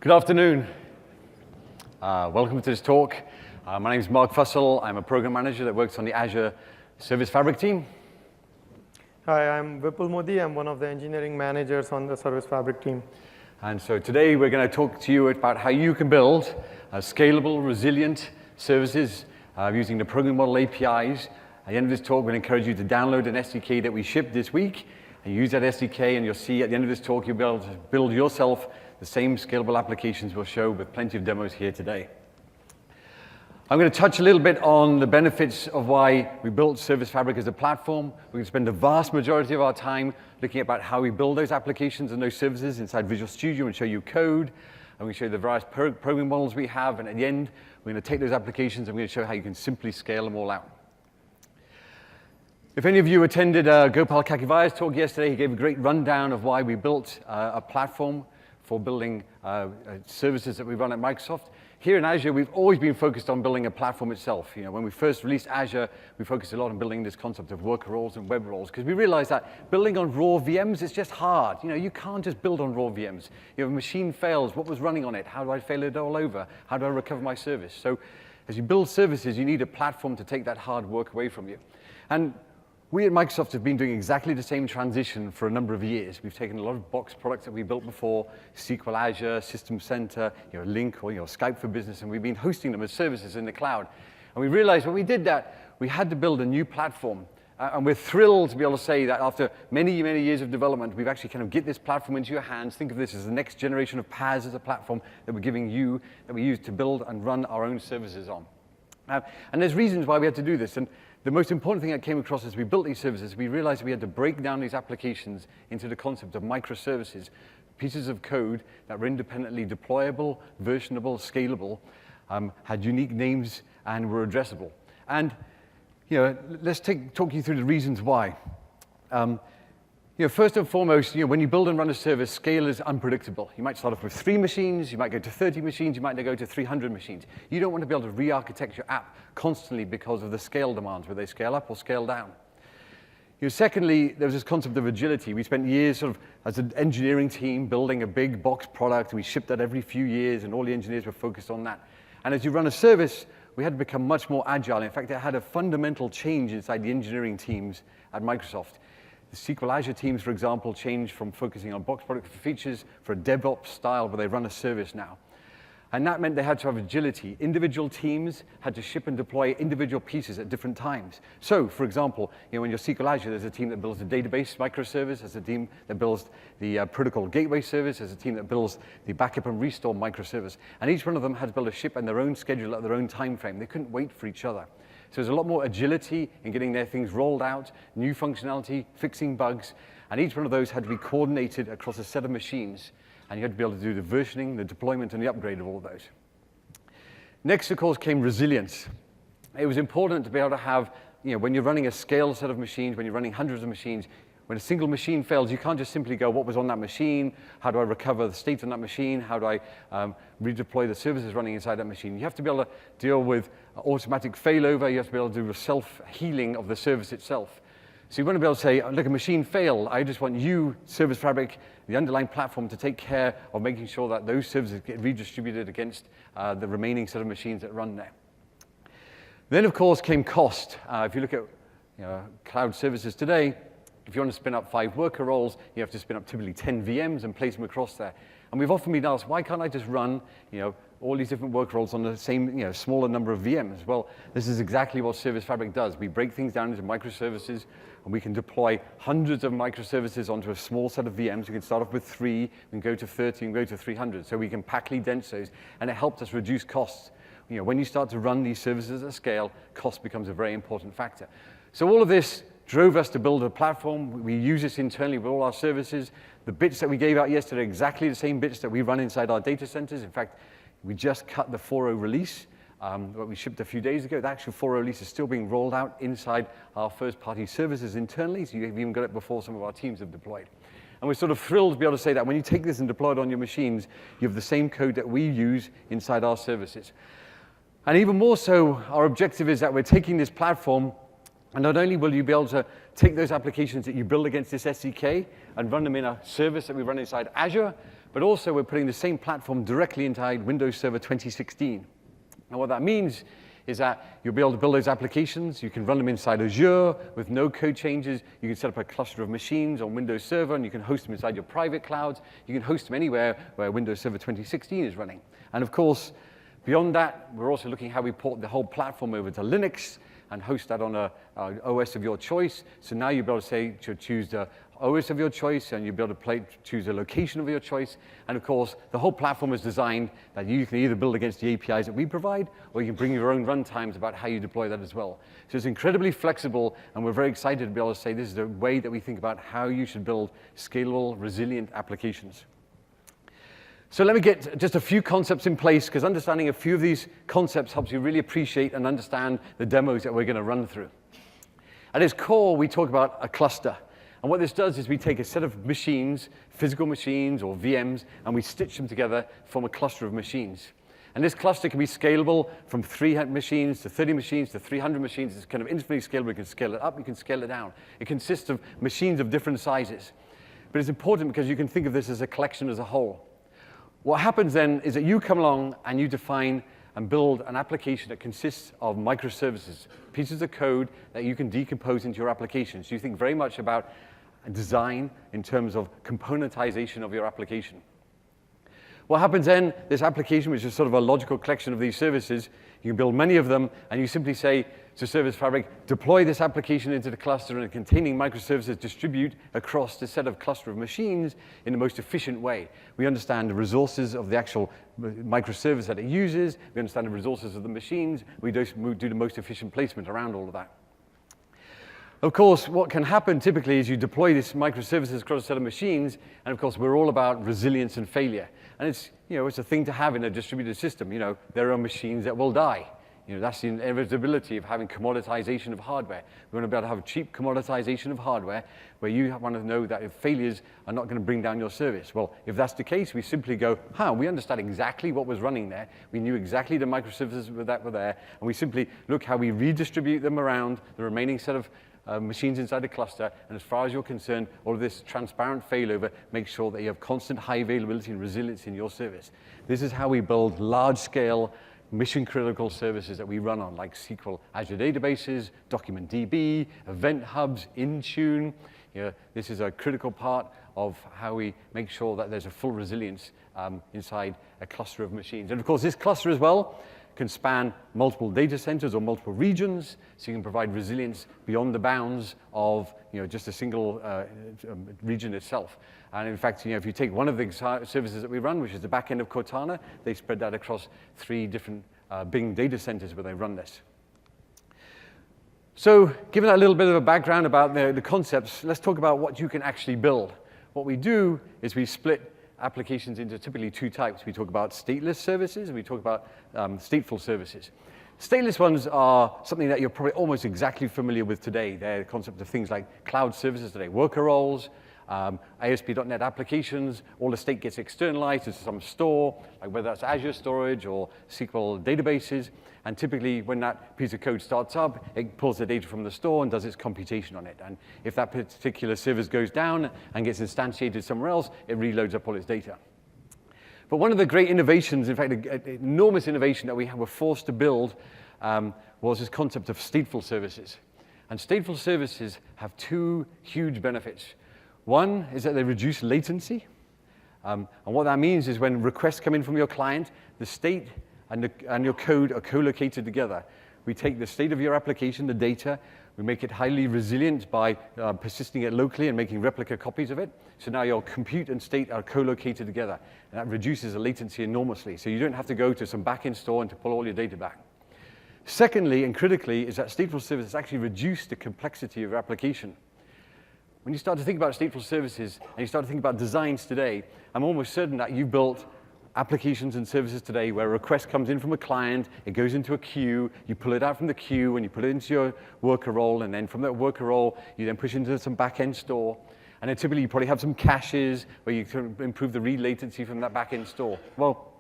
Good afternoon. Welcome to this talk. My name is Mark Fussell. I'm a program manager that works on the Azure Service Fabric team. Hi, I'm Vipul Modi. I'm one of the engineering managers on the Service Fabric team. And so today we're going to talk to you about how you can build scalable, resilient services using the program model APIs. At the end of this talk, we'll encourage you to download an SDK that we shipped this week and use that SDK, and you'll see at the end of this talk you'll be able to build yourself the same scalable applications we'll show with plenty of demos here today. I'm going to touch a little bit on the benefits of why we built Service Fabric as a platform. We're going to spend the vast majority of our time looking about how we build those applications and those services inside Visual Studio and show you code. And we show you the various programming models we have. And at the end, we're going to take those applications and we're going to show how you can simply scale them all out. If any of you attended Gopal Kakivaya's talk yesterday, he gave a great rundown of why we built a platform for building services that we run at Microsoft. Here in Azure, we've always been focused on building a platform itself. You know, when we first released Azure, we focused a lot on building this concept of worker roles and web roles, because we realized that building on raw VMs is just hard. You know, you can't just build on raw VMs. You know, if a machine fails, what was running on it? How do I fail it all over? How do I recover my service? So as you build services, you need a platform to take that hard work away from you. And we at Microsoft have been doing exactly the same transition for a number of years. We've taken a lot of box products that we built before, SQL Azure, System Center, Link, or Skype for Business, and we've been hosting them as services in the cloud. And we realized when we did that, we had to build a new platform. And we're thrilled to be able to say that after many, many years of development, we've actually kind of get this platform into your hands. Think of this as the next generation of PaaS as a platform that we're giving you, that we use to build and run our own services on. And there's reasons why we had to do this. And the most important thing that came across as we built these services, we realized we had to break down these applications into the concept of microservices, pieces of code that were independently deployable, versionable, scalable, had unique names, and were addressable. And let's talk you through the reasons why. First and foremost, when you build and run a service, scale is unpredictable. You might start off with 3 machines, you might go to 30 machines, you might go to 300 machines. You don't want to be able to re-architect your app constantly because of the scale demands, whether they scale up or scale down. Secondly, there was this concept of agility. We spent years sort of as an engineering team building a big box product, and we shipped that every few years, and all the engineers were focused on that. And as you run a service, we had to become much more agile. In fact, it had a fundamental change inside the engineering teams at Microsoft. The SQL Azure teams, for example, changed from focusing on box product features for a DevOps style where they run a service now. And that meant they had to have agility. Individual teams had to ship and deploy individual pieces at different times. So, for example, when you're SQL Azure, there's a team that builds the database microservice, there's a team that builds the protocol gateway service, there's a team that builds the backup and restore microservice. And each one of them had to build a ship in their own schedule at their own time frame. They couldn't wait for each other. So there's a lot more agility in getting their things rolled out, new functionality, fixing bugs, and each one of those had to be coordinated across a set of machines, and you had to be able to do the versioning, the deployment, and the upgrade of all of those. Next, of course, came resilience. It was important to be able to have, when you're running a scale set of machines, when you're running hundreds of machines, when a single machine fails, you can't just simply go, what was on that machine? How do I recover the state on that machine? How do I redeploy the services running inside that machine? You have to be able to deal with automatic failover. You have to be able to do self-healing of the service itself. So you want to be able to say, look, a machine failed. I just want you, Service Fabric, the underlying platform, to take care of making sure that those services get redistributed against the remaining set of machines that run there. Then, of course, came cost. If you look at cloud services today, if you want to spin up 5 worker roles, you have to spin up typically 10 VMs and place them across there. And we've often been asked, why can't I just run all these different worker roles on the same smaller number of VMs? Well, this is exactly what Service Fabric does. We break things down into microservices, and we can deploy hundreds of microservices onto a small set of VMs. We can start off with 3, we can go to 30, and go to 300. So we can packly dense those, and it helped us reduce costs. When you start to run these services at scale, cost becomes a very important factor. So all of this drove us to build a platform. We use this internally with all our services. The bits that we gave out yesterday are exactly the same bits that we run inside our data centers. In fact, we just cut the 4.0 release, what we shipped a few days ago. The actual 4.0 release is still being rolled out inside our first-party services internally, so you've even got it before some of our teams have deployed. And we're sort of thrilled to be able to say that when you take this and deploy it on your machines, you have the same code that we use inside our services. And even more so, our objective is that we're taking this platform, and not only will you be able to take those applications that you build against this SDK and run them in a service that we run inside Azure, but also we're putting the same platform directly inside Windows Server 2016. And what that means is that you'll be able to build those applications. You can run them inside Azure with no code changes. You can set up a cluster of machines on Windows Server, and you can host them inside your private clouds. You can host them anywhere where Windows Server 2016 is running. And of course, beyond that, we're also looking at how we port the whole platform over to Linux and host that on a OS of your choice. So now you'll be able to say to choose the OS of your choice, and you'll be able to choose a location of your choice. And of course, the whole platform is designed that you can either build against the APIs that we provide, or you can bring your own runtimes about how you deploy that as well. So it's incredibly flexible, and we're very excited to be able to say this is the way that we think about how you should build scalable, resilient applications. So let me get just a few concepts in place, because understanding a few of these concepts helps you really appreciate and understand the demos that we're going to run through. At its core, we talk about a cluster. And what this does is we take a set of machines, physical machines or VMs, and we stitch them together to form a cluster of machines. And this cluster can be scalable from 3 machines to 30 machines to 300 machines. It's kind of infinitely scalable. You can scale it up, you can scale it down. It consists of machines of different sizes. But it's important because you can think of this as a collection as a whole. What happens then is that you come along and you define and build an application that consists of microservices, pieces of code that you can decompose into your applications. So you think very much about design in terms of componentization of your application. What happens then, this application, which is sort of a logical collection of these services, you can build many of them, and you simply say to Service Fabric, deploy this application into the cluster, and containing microservices distribute across the set of cluster of machines in the most efficient way. We understand the resources of the actual microservice that it uses. We understand the resources of the machines. We do the most efficient placement around all of that. Of course, what can happen typically is you deploy these microservices across a set of machines, and of course, we're all about resilience and failure. And it's, it's a thing to have in a distributed system. There are machines that will die. That's the inevitability of having commoditization of hardware. We want to be able to have cheap commoditization of hardware where you want to know that if failures are not going to bring down your service. Well, if that's the case, we simply go, we understand exactly what was running there. We knew exactly the microservices that were there, and we simply look how we redistribute them around the remaining set of machines inside the cluster, and as far as you're concerned, all of this transparent failover makes sure that you have constant high availability and resilience in your service. This is how we build large-scale, mission-critical services that we run on, like SQL Azure databases, DocumentDB, event hubs, Intune. This is a critical part of how we make sure that there's a full resilience inside a cluster of machines. And of course, this cluster as well can span multiple data centers or multiple regions, so you can provide resilience beyond the bounds of just a single region itself. And in fact, if you take one of the services that we run, which is the back end of Cortana, they spread that across 3 different Bing data centers where they run this. So given that a little bit of a background about the concepts, let's talk about what you can actually build. What we do is we split applications into typically 2 types. We talk about stateless services, and we talk about stateful services. Stateless ones are something that you're probably almost exactly familiar with today. They're the concept of things like cloud services today, worker roles, ASP.NET applications. All the state gets externalized to some store, like whether that's Azure storage or SQL databases. And typically, when that piece of code starts up, it pulls the data from the store and does its computation on it. And if that particular service goes down and gets instantiated somewhere else, it reloads up all its data. But one of the great innovations, in fact, an enormous innovation that we were forced to build was this concept of stateful services. And stateful services have 2 huge benefits. One is that they reduce latency. And what that means is when requests come in from your client, the state and your code are co-located together. We take the state of your application, the data, we make it highly resilient by persisting it locally and making replica copies of it. So now your compute and state are co-located together. And that reduces the latency enormously. So you don't have to go to some back-end store and to pull all your data back. Secondly, and critically, is that stateful services actually reduce the complexity of your application. When you start to think about stateful services and you start to think about designs today, I'm almost certain that you've built applications and services today where a request comes in from a client, it goes into a queue, you pull it out from the queue and you put it into your worker role, and then from that worker role, you then push into some back-end store. And then typically you probably have some caches where you can improve the read latency from that back-end store. Well,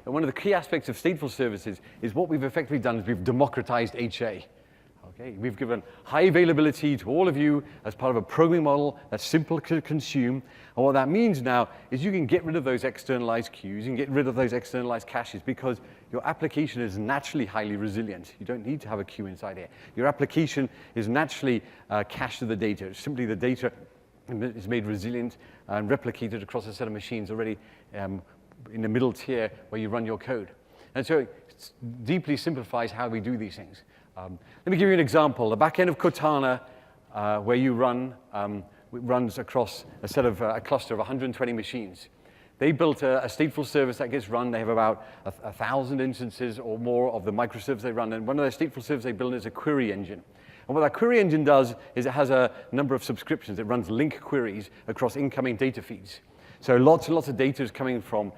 one of the key aspects of stateful services is what we've effectively done is we've democratized HA. Okay, we've given high availability to all of you as part of a programming model that's simple to consume. And what that means now is you can get rid of those externalized queues, you can get rid of those externalized caches because your application is naturally highly resilient. You don't need to have a queue inside here. Your application is naturally cached to the data. It's simply the data is made resilient and replicated across a set of machines already in the middle tier where you run your code. And so it deeply simplifies how we do these things. Let me give you an example. The back end of Cortana, where you run, runs across a cluster of 120 machines. They built a stateful service that gets run. They have about 1,000 instances or more of the microservice they run. And one of the stateful services they build is a query engine. And what that query engine does is it has a number of subscriptions. It runs link queries across incoming data feeds. So lots and lots of data is coming from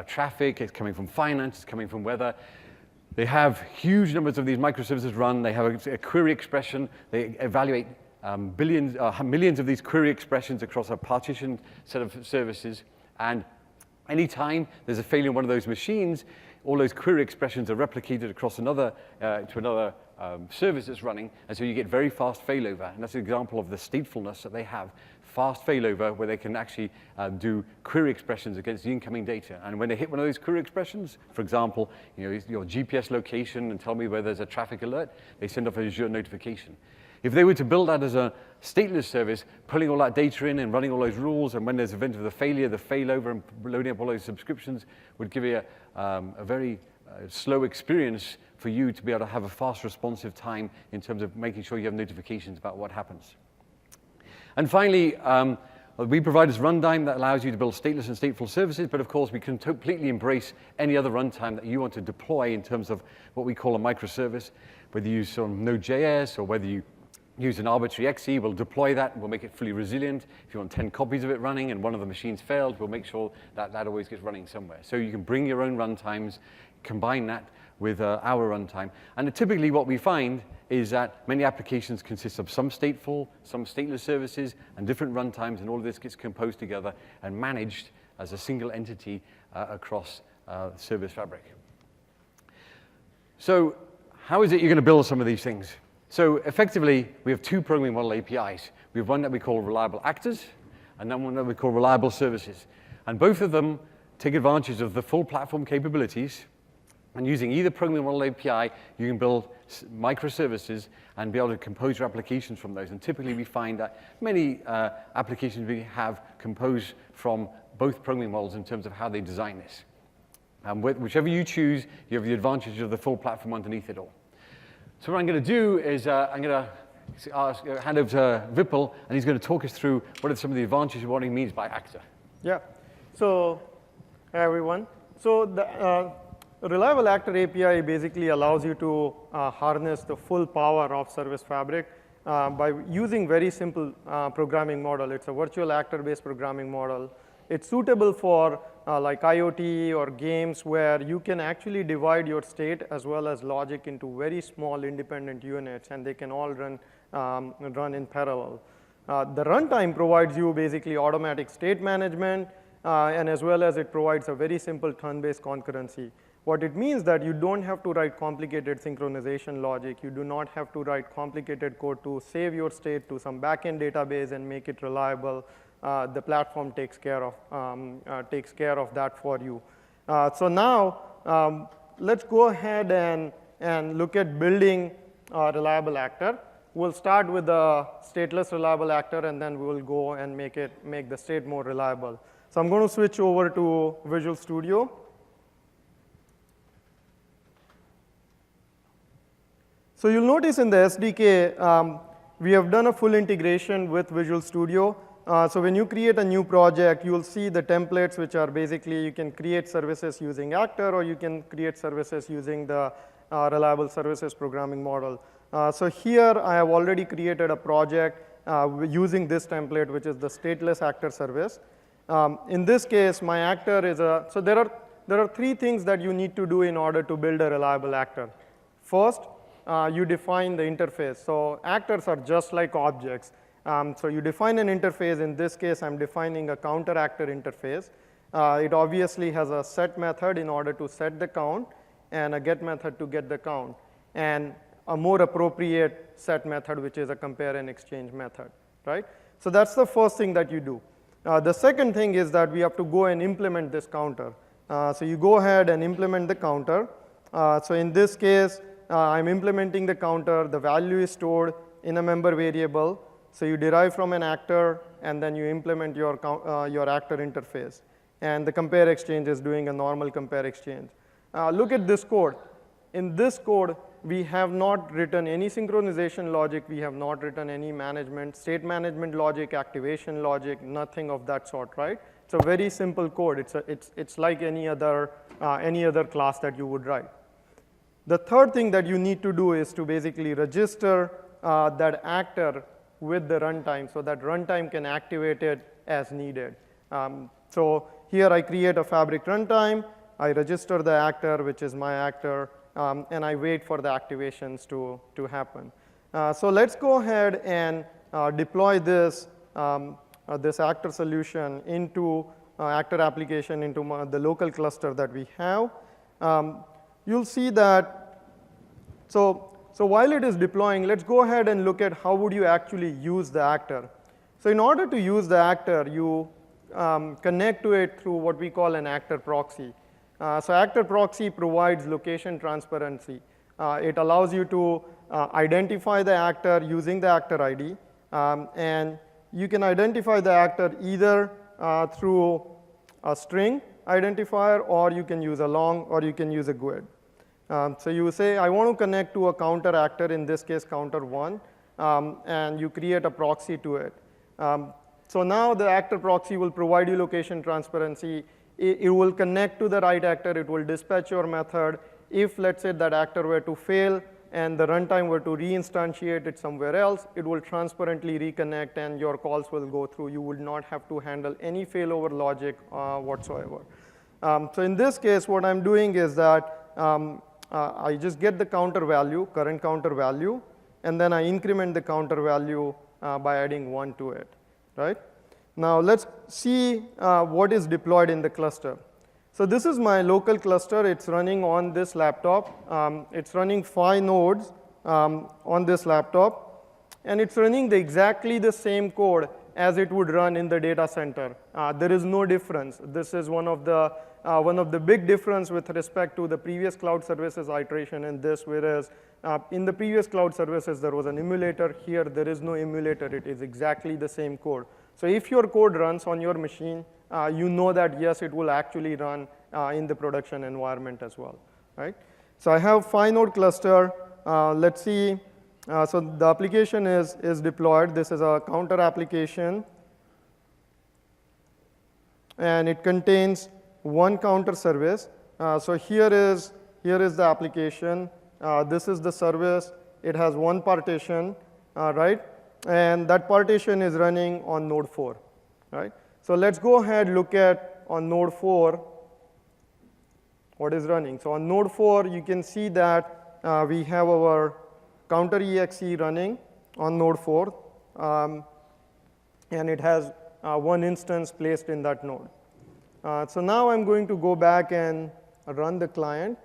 traffic, it's coming from finance, it's coming from weather. They have huge numbers of these microservices run. They have a query expression. They evaluate millions of these query expressions across a partitioned set of services. And anytime there's a failure in one of those machines, all those query expressions are replicated across another service that's running. And so you get very fast failover. And that's an example of the statefulness that they have. Fast failover where they can actually do query expressions against the incoming data. And when they hit one of those query expressions, for example, your GPS location and tell me where there's a traffic alert, they send off an Azure notification. If they were to build that as a stateless service, pulling all that data in and running all those rules, and when there's an event of the failure, the failover and loading up all those subscriptions would give you a very slow experience for you to be able to have a fast responsive time in terms of making sure you have notifications about what happens. And finally, we provide this runtime that allows you to build stateless and stateful services, but of course we can completely embrace any other runtime that you want to deploy in terms of what we call a microservice, whether you use some Node.js or whether you use an arbitrary XE, we'll deploy that, we'll make it fully resilient. If you want 10 copies of it running and one of the machines failed, we'll make sure that that always gets running somewhere. So you can bring your own runtimes, combine that with our runtime. And typically what we find is that many applications consist of some stateful, some stateless services, and different runtimes, and all of this gets composed together and managed as a single entity across Service Fabric. So how is it you're going to build some of these things? So effectively, we have two programming model APIs. We have one that we call reliable actors, and then one that we call reliable services. And both of them take advantage of the full platform capabilities. And using either programming model API, you can build microservices and be able to compose your applications from those. And typically, we find that many applications we have composed from both programming models in terms of how they design this. And whichever you choose, you have the advantage of the full platform underneath it all. So what I'm going to do is I'm going to hand over to Vipul, and he's going to talk us through what are some of the advantages of what he means by actor. Yeah. So, hi everyone. So the Reliable Actor API basically allows you to harness the full power of Service Fabric by using very simple programming model. It's a virtual actor-based programming model. It's suitable for like IoT or games where you can actually divide your state as well as logic into very small independent units, and they can all run in parallel. The runtime provides you basically automatic state management, and as well as it provides a very simple turn-based concurrency. What it means that you don't have to write complicated synchronization logic. You do not have to write complicated code to save your state to some backend database and make it reliable. The platform takes care of that for you. So now let's go ahead and look at building a reliable actor. We'll start with the stateless reliable actor, and then we will go and make the state more reliable. So I'm going to switch over to Visual Studio. So you'll notice in the SDK, we have done a full integration with Visual Studio. So when you create a new project, you'll see the templates, which are basically you can create services using Actor, or you can create services using the Reliable Services programming model. So here, I have already created a project using this template, which is the stateless Actor service. In this case, my actor is so there are three things that you need to do in order to build a reliable actor. First, you define the interface. So actors are just like objects. So you define an interface. In this case, I'm defining a counter actor interface. It obviously has a set method in order to set the count and a get method to get the count. And a more appropriate set method, which is a compare and exchange method, right? So that's the first thing that you do. The second thing is that we have to go and implement this counter. So you go ahead and implement the counter. So in this case, I'm implementing the counter. The value is stored in a member variable. So you derive from an actor, and then you implement your actor interface. And the compare exchange is doing a normal compare exchange. Look at this code. In this code, we have not written any synchronization logic. We have not written any state management logic, activation logic, nothing of that sort, right? It's a very simple code. It's like any other class that you would write. The third thing that you need to do is to basically register that actor with the runtime so that runtime can activate it as needed. So here I create a Fabric runtime. I register the actor, which is my actor, and I wait for the activations to happen. So let's go ahead and deploy this actor solution into actor application into the local cluster that we have. You'll see that, so while it is deploying, let's go ahead and look at how would you actually use the actor. So in order to use the actor, you connect to it through what we call an actor proxy. So actor proxy provides location transparency. It allows you to identify the actor using the actor ID. And you can identify the actor either through a string identifier, or you can use a long, or you can use a GUID. So you say, I want to connect to a counter actor, in this case, counter 1, and you create a proxy to it. So now the actor proxy will provide you location transparency. It will connect to the right actor. It will dispatch your method. If, let's say, that actor were to fail and the runtime were to reinstantiate it somewhere else, it will transparently reconnect and your calls will go through. You would not have to handle any failover logic whatsoever. So in this case, what I'm doing is that I just get the counter value, current counter value, and then I increment the counter value by adding 1 to it, right? Now let's see what is deployed in the cluster. So this is my local cluster. It's running on this laptop. It's running 5 nodes on this laptop. And it's running exactly the same code as it would run in the data center. There is no difference. This is one of the big difference with respect to the previous cloud services iteration and this, whereas in the previous cloud services, there was an emulator. Here, there is no emulator. It is exactly the same code. So if your code runs on your machine, you know that, yes, it will actually run in the production environment as well, right? So I have 5-node cluster. Let's see. So the application is deployed. This is a counter application. And it contains 1 counter service. So here is the application. This is the service. It has 1 partition, right? And that partition is running on node 4, right? So let's go ahead and look at on node 4 what is running. So on node 4, you can see that we have our counter exe running on node 4, and it has 1 instance placed in that node. So now I'm going to go back and run the client.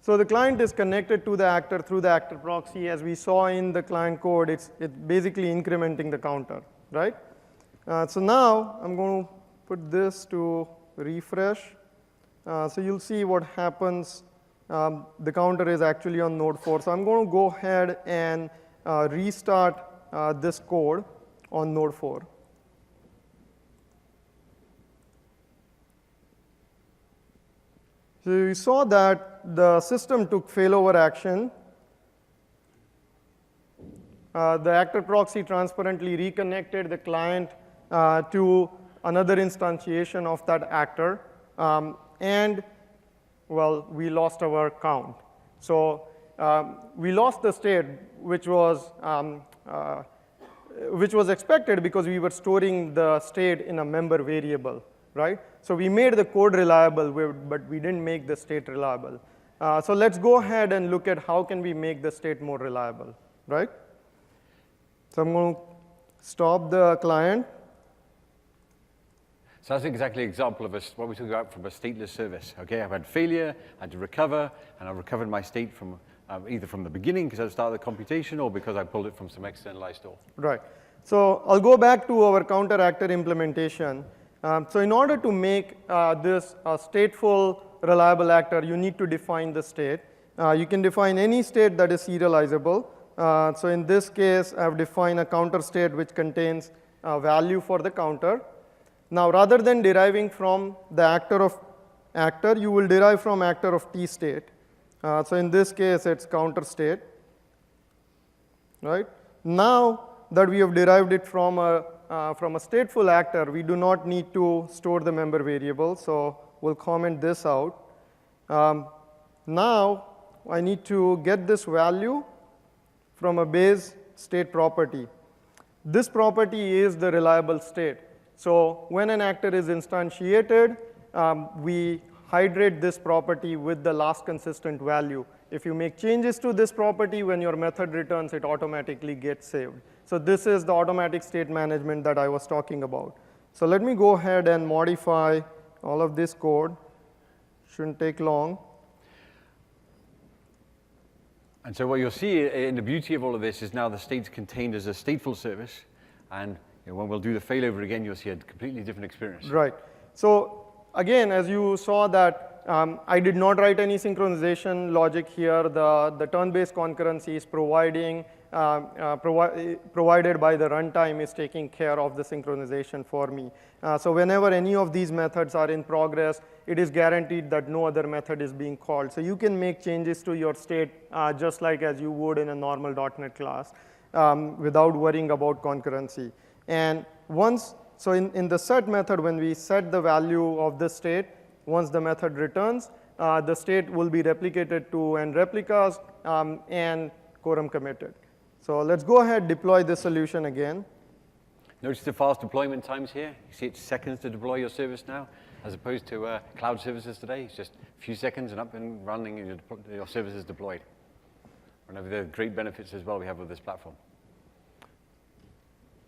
So the client is connected to the actor through the actor proxy. As we saw in the client code, it's basically incrementing the counter, right? So now I'm going to put this to refresh. So you'll see what happens. The counter is actually on node 4. So I'm going to go ahead and restart this code on node 4. So you saw that the system took failover action. The actor proxy transparently reconnected the client to another instantiation of that actor. And, well, we lost our count. So we lost the state, which was expected because we were storing the state in a member variable, right? So we made the code reliable, but we didn't make the state reliable. So let's go ahead and look at how can we make the state more reliable, right? So I'm going to stop the client. So that's exactly an example of what we're talking about from a stateless service. Okay, I've had failure, I had to recover, and I recovered my state from either from the beginning because I started the computation or because I pulled it from some externalized store. Right. So I'll go back to our counter actor implementation. So in order to make this a stateful, reliable actor, you need to define the state. You can define any state that is serializable. So in this case, I've defined a counter state which contains a value for the counter. Now, rather than deriving from the actor of actor, you will derive from actor of T state. So in this case, it's counter state. Right? Now that we have derived it from a stateful actor, we do not need to store the member variable. So we'll comment this out. Now I need to get this value from a base state property. This property is the reliable state. So when an actor is instantiated, we hydrate this property with the last consistent value. If you make changes to this property, when your method returns, it automatically gets saved. So this is the automatic state management that I was talking about. So let me go ahead and modify all of this code. Shouldn't take long. And so what you'll see in the beauty of all of this is now the state's contained as a stateful service. And when we'll do the failover again, you'll see a completely different experience. Right. So again, as you saw that I did not write any synchronization logic here. The turn-based concurrency is provided by the runtime is taking care of the synchronization for me. So whenever any of these methods are in progress, it is guaranteed that no other method is being called. So you can make changes to your state just like as you would in a normal .NET class without worrying about concurrency. And so in the set method, when we set the value of the state, once the method returns, the state will be replicated to n replicas and quorum committed. So let's go ahead, deploy this solution again. Notice the fast deployment times here. You see it's seconds to deploy your service now, as opposed to cloud services today. It's just a few seconds and up and running, and your service is deployed. One of the great benefits as well we have with this platform.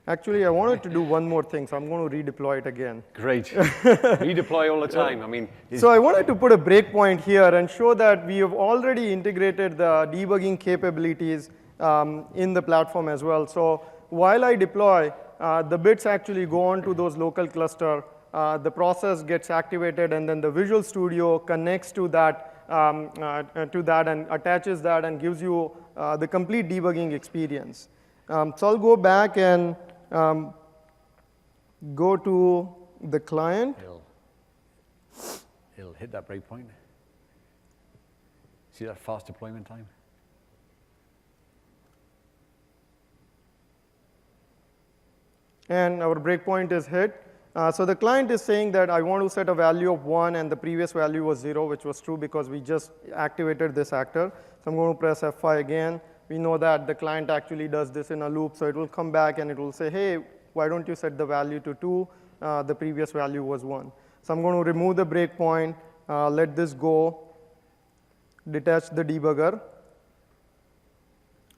Actually, I wanted to do one more thing, so I'm going to redeploy it again. Great. Redeploy all the time. I mean, so I wanted to put a breakpoint here and show that we have already integrated the debugging capabilities in the platform as well. So while I deploy, the bits actually go on to those local cluster. The process gets activated, and then the Visual Studio connects to that and attaches that and gives you the complete debugging experience. So I'll go back and go to the client. It'll hit that breakpoint. See that fast deployment time? And our breakpoint is hit. So the client is saying that I want to set a value of 1, and the previous value was 0, which was true because we just activated this actor. So I'm going to press F5 again. We know that the client actually does this in a loop, so it will come back and it will say, hey, why don't you set the value to 2? The previous value was 1. So I'm going to remove the breakpoint, let this go, detach the debugger.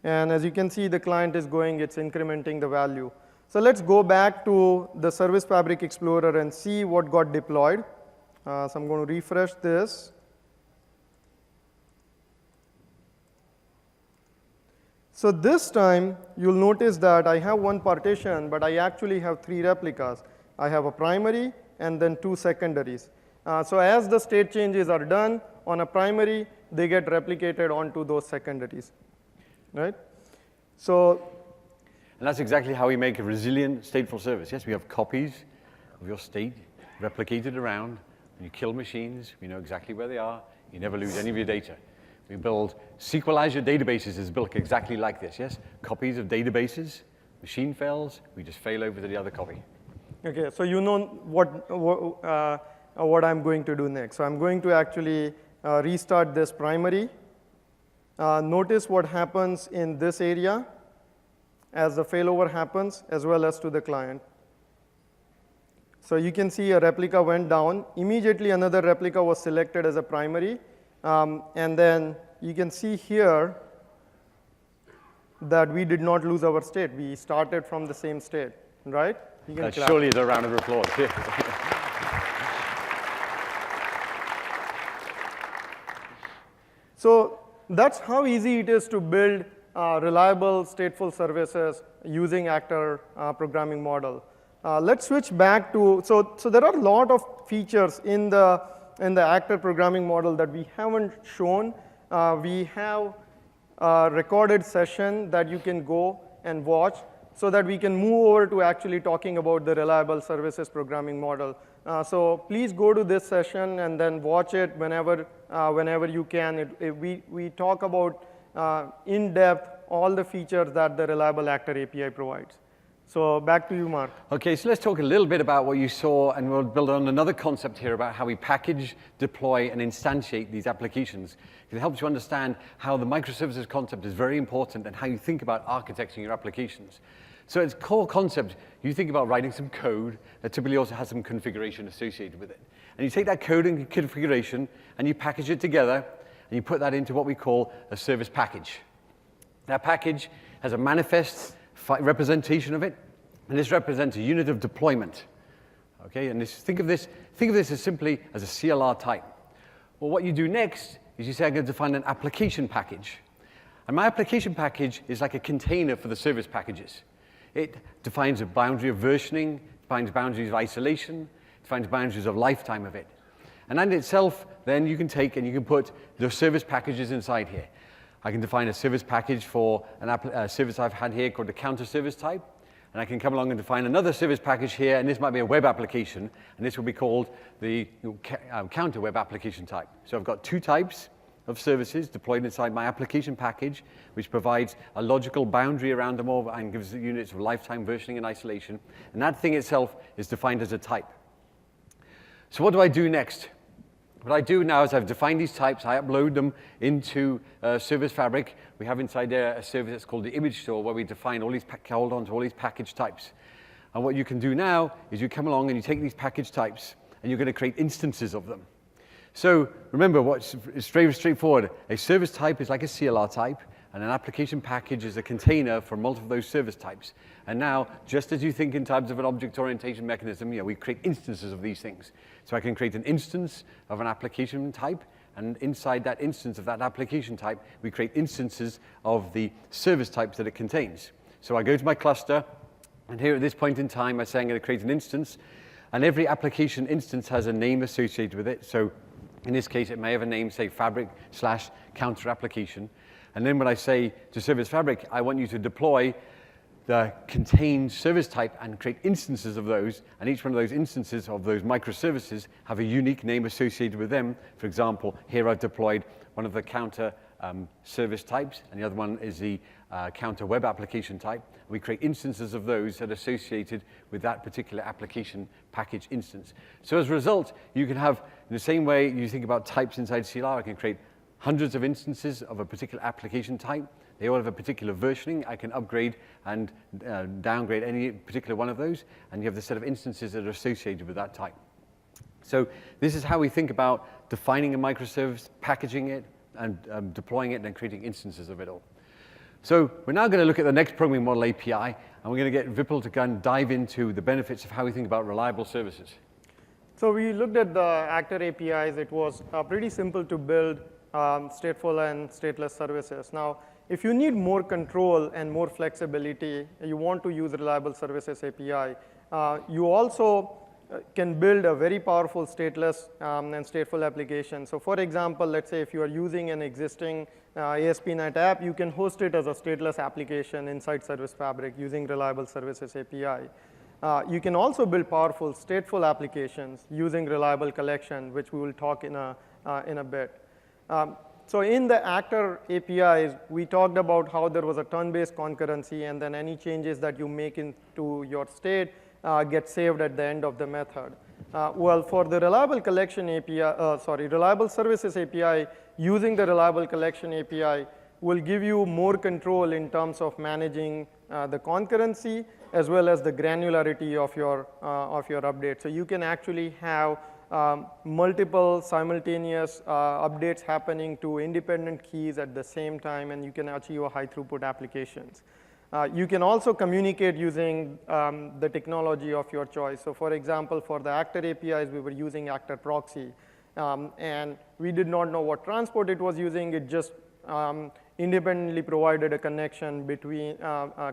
And as you can see, the client is going, it's incrementing the value. So let's go back to the Service Fabric Explorer and see what got deployed. So I'm going to refresh this. So this time, you'll notice that I have one partition, but I actually have 3 replicas. I have a primary and then 2 secondaries. So as the state changes are done on a primary, they get replicated onto those secondaries, right? And that's exactly how we make a resilient stateful service. Yes, we have copies of your state replicated around. When you kill machines, we know exactly where they are. You never lose any of your data. We build SQL Azure databases is built exactly like this, yes? Copies of databases, machine fails, we just fail over to the other copy. Okay, so you know what I'm going to do next. So I'm going to actually restart this primary. Notice what happens in this area as the failover happens, as well as to the client. So you can see a replica went down. Immediately another replica was selected as a primary. And then you can see here that we did not lose our state. We started from the same state, right? You can That clap. surely is a round of applause. So that's how easy it is to build reliable stateful services using actor programming model. Let's switch back to, so there are a lot of features in the actor programming model that we haven't shown. We have a recorded session that you can go and watch so that we can move over to actually talking about the reliable services programming model. So please go to this session and then watch it whenever you can. We talk about in depth all the features that the reliable actor API provides. So back to you, Mark. Okay, so let's talk a little bit about what you saw, and we'll build on another concept here about how we package, deploy, and instantiate these applications. It helps you understand how the microservices concept is very important and how you think about architecting your applications. So its core concept, you think about writing some code that typically also has some configuration associated with it. And you take that code and configuration, and you package it together, and you put that into what we call a service package. That package has a manifest representation of it, and this represents a unit of deployment. Okay, and think of this as simply as a CLR type. Well, what you do next is you say, I'm going to define an application package. And my application package is like a container for the service packages. It defines a boundary of versioning, defines boundaries of isolation, defines boundaries of lifetime of it. And in itself, then you can take and you can put the service packages inside here. I can define a service package for a service I've had here called the counter service type. And I can come along and define another service package here, and this might be a web application, and this will be called the counter web application type. So I've got two types of services deployed inside my application package, which provides a logical boundary around them all and gives the units of lifetime versioning and isolation. And that thing itself is defined as a type. So what do I do next? What I do now is I've defined these types. I upload them into Service Fabric. We have inside there a service that's called the image store, where we define all these, hold on to all these package types. And what you can do now is you come along and you take these package types, and you're going to create instances of them. So remember, what's straightforward. A service type is like a CLR type, and an application package is a container for multiple of those service types. And now, just as you think in terms of an object orientation mechanism, we create instances of these things. So I can create an instance of an application type, and inside that instance of that application type, we create instances of the service types that it contains. So I go to my cluster, and here at this point in time, I say I'm going to create an instance, and every application instance has a name associated with it. So in this case, it may have a name, say, fabric/counter application. And then when I say to Service Fabric, I want you to deploy the contained service type and create instances of those, and each one of those instances of those microservices have a unique name associated with them. For example, here I've deployed one of the counter service types, and the other one is the counter web application type. We create instances of those that are associated with that particular application package instance. So as a result, you can have, in the same way you think about types inside CLR, I can create hundreds of instances of a particular application type. They all have a particular versioning. I can upgrade and downgrade any particular one of those, and you have the set of instances that are associated with that type. So this is how we think about defining a microservice, packaging it, and deploying it, and then creating instances of it all. So we're now going to look at the next programming model API, and we're going to get Vipul to go and dive into the benefits of how we think about reliable services. So we looked at the actor APIs. It was pretty simple to build stateful and stateless services. Now, if you need more control and more flexibility, you want to use reliable services API, you also can build a very powerful stateless and stateful application. So for example, let's say if you are using an existing ASP.NET app, you can host it as a stateless application inside Service Fabric using reliable services API. You can also build powerful stateful applications using reliable collection, which we will talk in a bit. So in the actor APIs, we talked about how there was a turn-based concurrency, and then any changes that you make into your state get saved at the end of the method. Well, for the reliable collection API, reliable services API, using the reliable collection API will give you more control in terms of managing the concurrency as well as the granularity of your update. So you can actually have multiple simultaneous updates happening to independent keys at the same time, and you can achieve a high throughput applications. You can also communicate using the technology of your choice. So for example, for the Actor APIs, we were using Actor Proxy. And we did not know what transport it was using. It just independently provided a connection between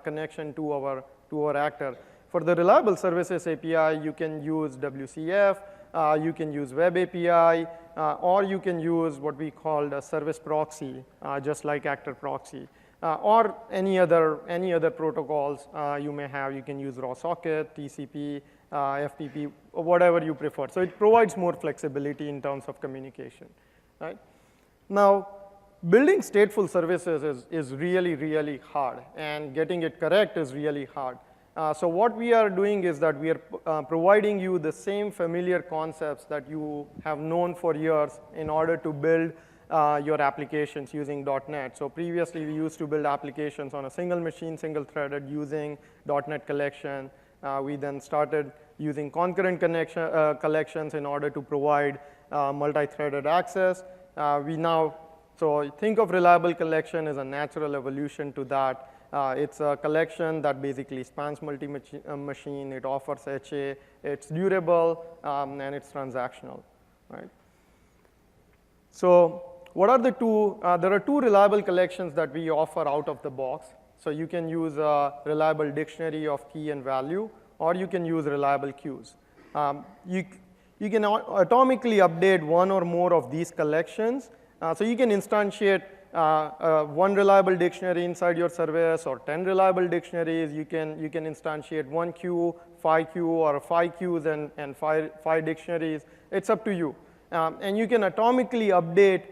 connection to our Actor. For the Reliable Services API, you can use WCF, you can use Web API, or you can use what we call a service proxy, just like Actor Proxy. Or any other protocols you may have. You can use raw socket, TCP, FTP, or whatever you prefer. So it provides more flexibility in terms of communication, right? Now, building stateful services is really, really hard, and getting it correct is really hard. So what we are doing is that we are providing you the same familiar concepts that you have known for years in order to build your applications using .NET. So previously, we used to build applications on a single machine, single-threaded, using .NET collection. We then started using concurrent collections in order to provide multi-threaded access. So think of reliable collection as a natural evolution to that. It's a collection that basically spans multi-machine. It offers HA. It's durable, and it's transactional, right? So what are the two? There are two reliable collections that we offer out of the box. So you can use a reliable dictionary of key and value, or you can use reliable queues. You can atomically update one or more of these collections. So you can instantiate one reliable dictionary inside your service, or 10 reliable dictionaries. You can instantiate one queue, 5 queue, or 5 queues and five dictionaries. It's up to you. And you can atomically update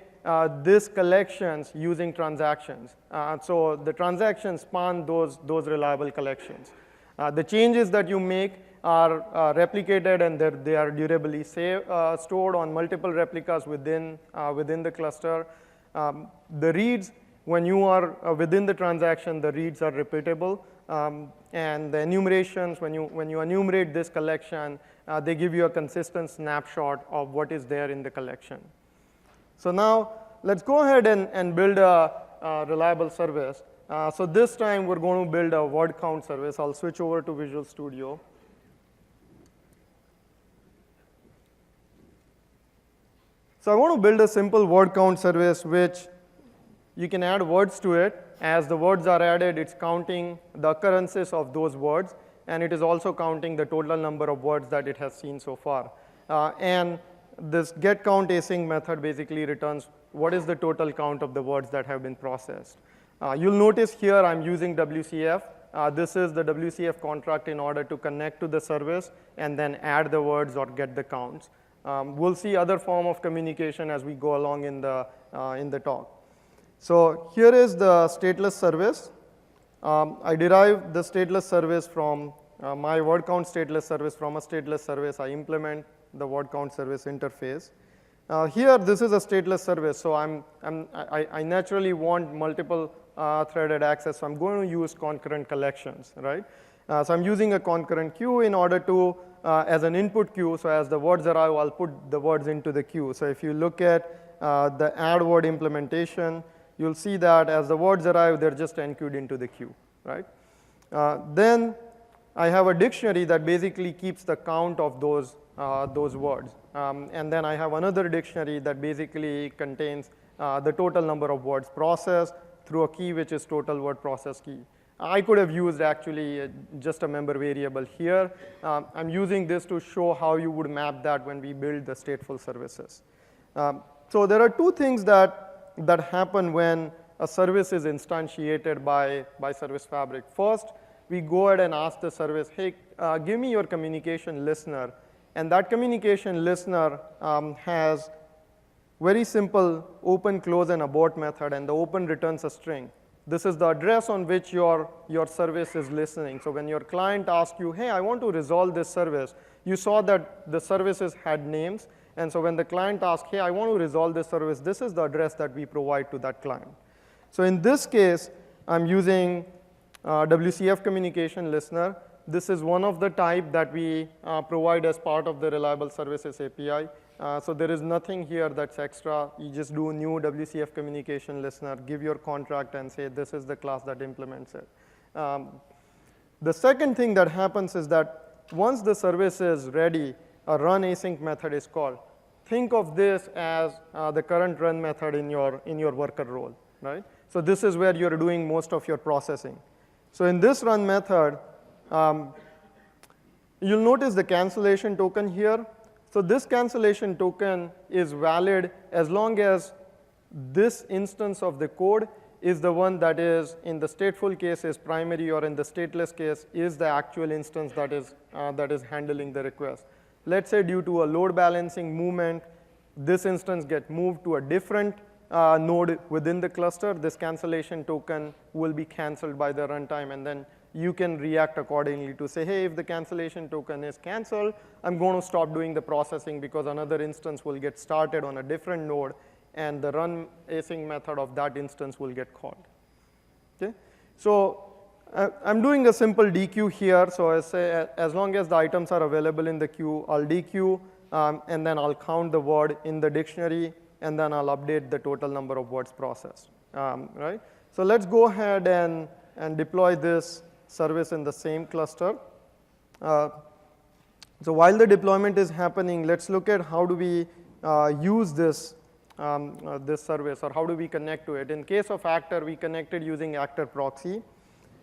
these collections using transactions. So the transactions span those reliable collections. The changes that you make are replicated, and they are durably stored on multiple replicas within the cluster. The reads, when you are within the transaction, the reads are repeatable. And the enumerations, when you enumerate this collection, they give you a consistent snapshot of what is there in the collection. So now let's go ahead and build a reliable service. So this time we're going to build a word count service. I'll switch over to Visual Studio. So I want to build a simple word count service, which you can add words to it. As the words are added, it's counting the occurrences of those words, and it is also counting the total number of words that it has seen so far. And this getCountAsync method basically returns what is the total count of the words that have been processed. You'll notice here I'm using WCF. This is the WCF contract in order to connect to the service and then add the words or get the counts. We'll see other form of communication as we go along in the talk. So here is the stateless service. I derived the stateless service from my word count stateless service from a stateless service. I implement the word count service interface. Here, this is a stateless service, so I naturally want multiple threaded access, so I'm going to use concurrent collections, right? So I'm using a concurrent queue in order to, as an input queue, so as the words arrive, I'll put the words into the queue. So if you look at the add word implementation, you'll see that as the words arrive, they're just enqueued into the queue, right? Then I have a dictionary that basically keeps the count of those words. And then I have another dictionary that basically contains the total number of words processed through a key, which is total word process key. I could have used actually just a member variable here. I'm using this to show how you would map that when we build the stateful services. So there are two things that happen when a service is instantiated by Service Fabric. First, we go ahead and ask the service, hey, give me your communication listener. And that communication listener has very simple open, close, and abort method, and the open returns a string. This is the address on which your service is listening. So when your client asks you, hey, I want to resolve this service, you saw that the services had names. And so when the client asks, hey, I want to resolve this service, this is the address that we provide to that client. So in this case, I'm using WCF communication listener. This is one of the type that we provide as part of the Reliable Services API. So there is nothing here that's extra. You just do new WCF communication listener, give your contract, and say this is the class that implements it. The second thing that happens is that once the service is ready, a run async method is called. Think of this as the current run method in your worker role, right? So this is where you're doing most of your processing. So in this run method, you'll notice the cancellation token here. So this cancellation token is valid as long as this instance of the code is the one that is, in the stateful case, is primary, or in the stateless case, is the actual instance that is handling the request. Let's say due to a load balancing movement, this instance gets moved to a different node within the cluster. This cancellation token will be canceled by the runtime, and then you can react accordingly to say, hey, if the cancellation token is canceled, I'm going to stop doing the processing because another instance will get started on a different node, and the run async method of that instance will get called. Okay? So I'm doing a simple dequeue here. So I say as long as the items are available in the queue, I'll dequeue, and then I'll count the word in the dictionary, and then I'll update the total number of words processed. Right? So let's go ahead and deploy this service in the same cluster. So while the deployment is happening, let's look at how do we use this service, or how do we connect to it. In case of Actor, we connected using Actor proxy.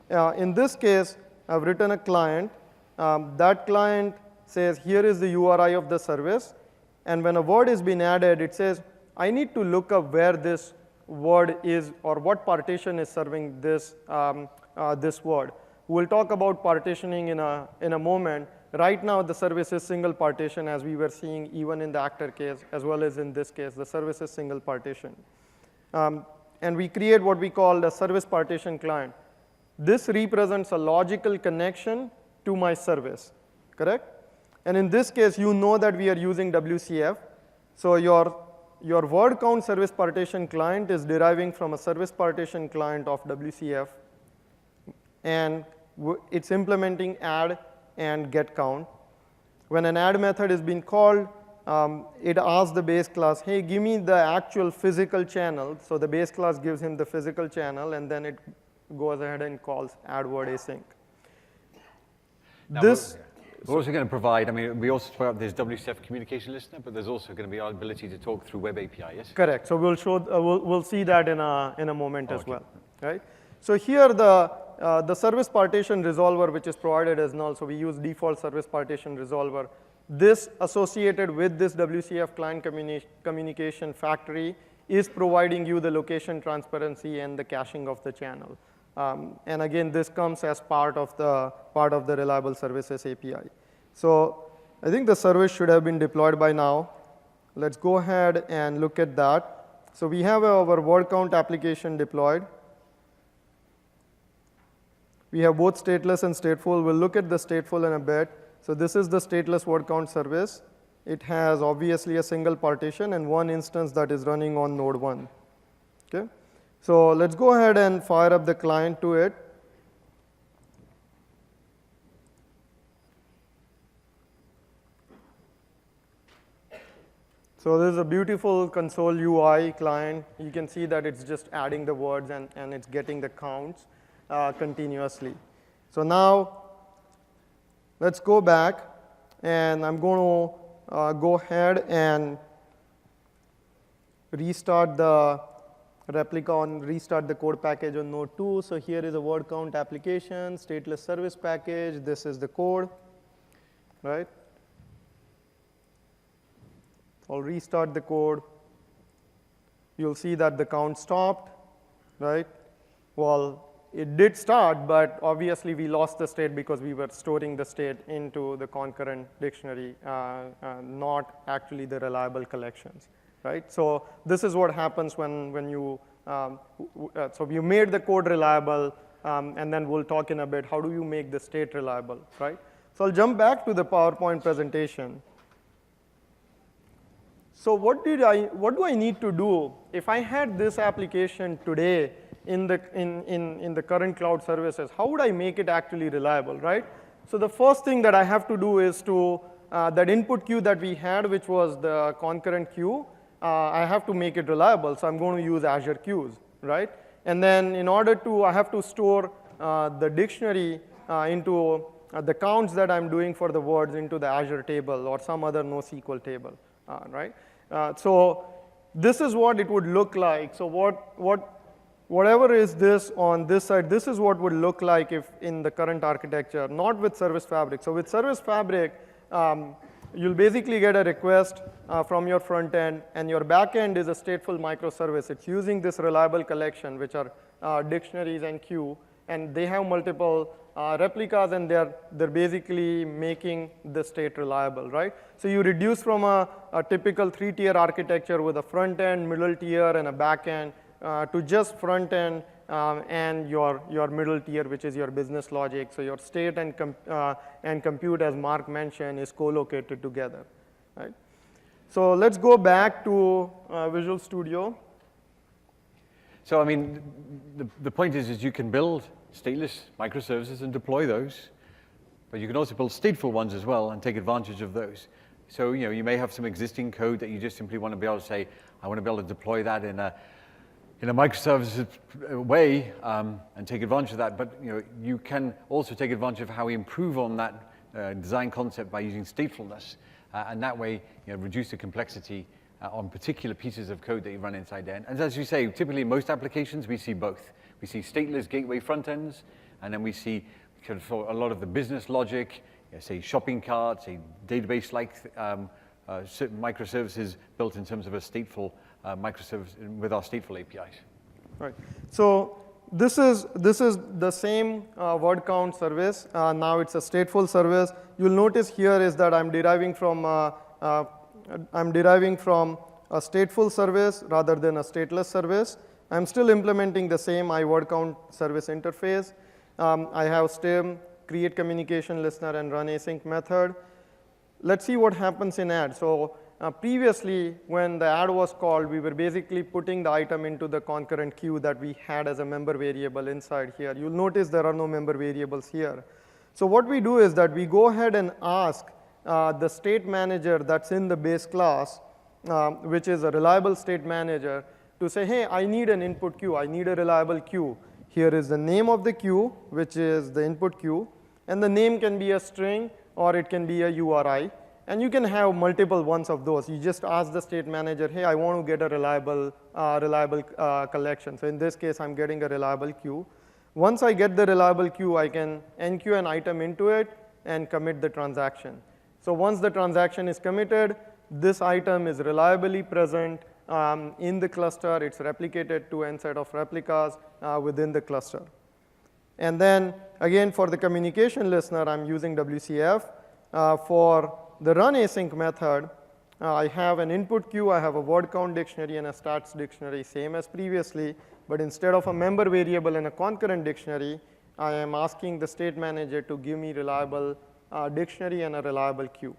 In this case, I've written a client. That client says, here is the URI of the service. And when a word is being added, it says, I need to look up where this word is, or what partition is serving this, this word. We'll talk about partitioning in a moment. Right now, the service is single partition, as we were seeing even in the Actor case, as well as in this case. The service is single partition. And we create what we call a service partition client. This represents a logical connection to my service, correct? And in this case, you know that we are using WCF. So your word count service partition client is deriving from a service partition client of WCF. And it's implementing add and get count. When an add method is being called, it asks the base class, hey, give me the actual physical channel. So the base class gives him the physical channel, and then it goes ahead and calls add word async. Now This we're also going to provide, I mean, we also talk about this WCF communication listener, but there's also going to be our ability to talk through web API, yes? correct. So we'll show, we'll see that in a moment as well, right? So here the service partition resolver, which is provided as null, so we use default service partition resolver. This associated with this WCF client communication factory is providing you the location transparency and the caching of the channel. And again, this comes as part of the reliable services API. So I think the service should have been deployed by now. Let's go ahead and look at that. So we have our word count application deployed. We have both stateless and stateful. We'll look at the stateful in a bit. So this is the stateless word count service. It has obviously a single partition and one instance that is running on node 1. Okay? So let's go ahead and fire up the client to it. So this is a beautiful console UI client. You can see that it's just adding the words and it's getting the counts continuously. So now let's go back, and I'm going to go ahead and restart the replica on restart the code package on node 2. So here is a word count application, stateless service package. This is the code, right? I'll restart the code. You'll see that the count stopped, right? Well, it did start, but obviously we lost the state because we were storing the state into the concurrent dictionary, not actually the reliable collections, right? So this is what happens when you, so you made the code reliable, and then we'll talk in a bit, how do you make the state reliable, right? So I'll jump back to the PowerPoint presentation. So what do I need to do if I had this application today in the current cloud services? How would I make it actually reliable, right? So the first thing that I have to do is to that input queue that we had, which was the concurrent queue, I have to make it reliable, so I'm going to use Azure queues, right? And then in order to, I have to store the dictionary into the counts that I'm doing for the words into the Azure table or some other NoSQL table, right? So this is what it would look like. So whatever is this on this side, this is what would look like if in the current architecture, not with Service Fabric. So with Service Fabric, you'll basically get a request from your front end, and your back end is a stateful microservice. It's using this reliable collection, which are dictionaries and queue, and they have multiple replicas, and they're basically making the state reliable, right? So you reduce from a typical 3-tier architecture with a front end, middle tier, and a back end to just front end and your middle tier, which is your business logic. So your state and compute, as Mark mentioned, is co-located together, right? So let's go back to Visual Studio. So I mean, the point is you can build stateless microservices and deploy those, but you can also build stateful ones as well and take advantage of those. So you may have some existing code that you just simply want to be able to say, I want to be able to deploy that in a microservices way and take advantage of that. But you can also take advantage of how we improve on that design concept by using statefulness, and that way reduce the complexity on particular pieces of code that you run inside there. And as you say, typically in most applications we see both. We see stateless gateway front ends, and then we see for a lot of the business logic, say shopping carts, say database-like microservices built in terms of a stateful microservice with our stateful APIs. Right. So this is the same word count service. Now it's a stateful service. You'll notice here is that I'm deriving from a stateful service rather than a stateless service. I'm still implementing the same iWord count service interface. I have stem, create communication listener, and run async method. Let's see what happens in add. So previously, when the add was called, we were basically putting the item into the concurrent queue that we had as a member variable inside here. You'll notice there are no member variables here. So what we do is that we go ahead and ask the state manager that's in the base class, which is a reliable state manager, to say, hey, I need an input queue. I need a reliable queue. Here is the name of the queue, which is the input queue. And the name can be a string, or it can be a URI. And you can have multiple ones of those. You just ask the state manager, hey, I want to get a reliable collection. So in this case, I'm getting a reliable queue. Once I get the reliable queue, I can enqueue an item into it and commit the transaction. So once the transaction is committed, this item is reliably present in the cluster. It's replicated to n set of replicas within the cluster. And then, again, for the communication listener, I'm using WCF. For the run async method, I have an input queue. I have a word count dictionary and a stats dictionary, same as previously. But instead of a member variable and a concurrent dictionary, I am asking the state manager to give me reliable dictionary and a reliable queue,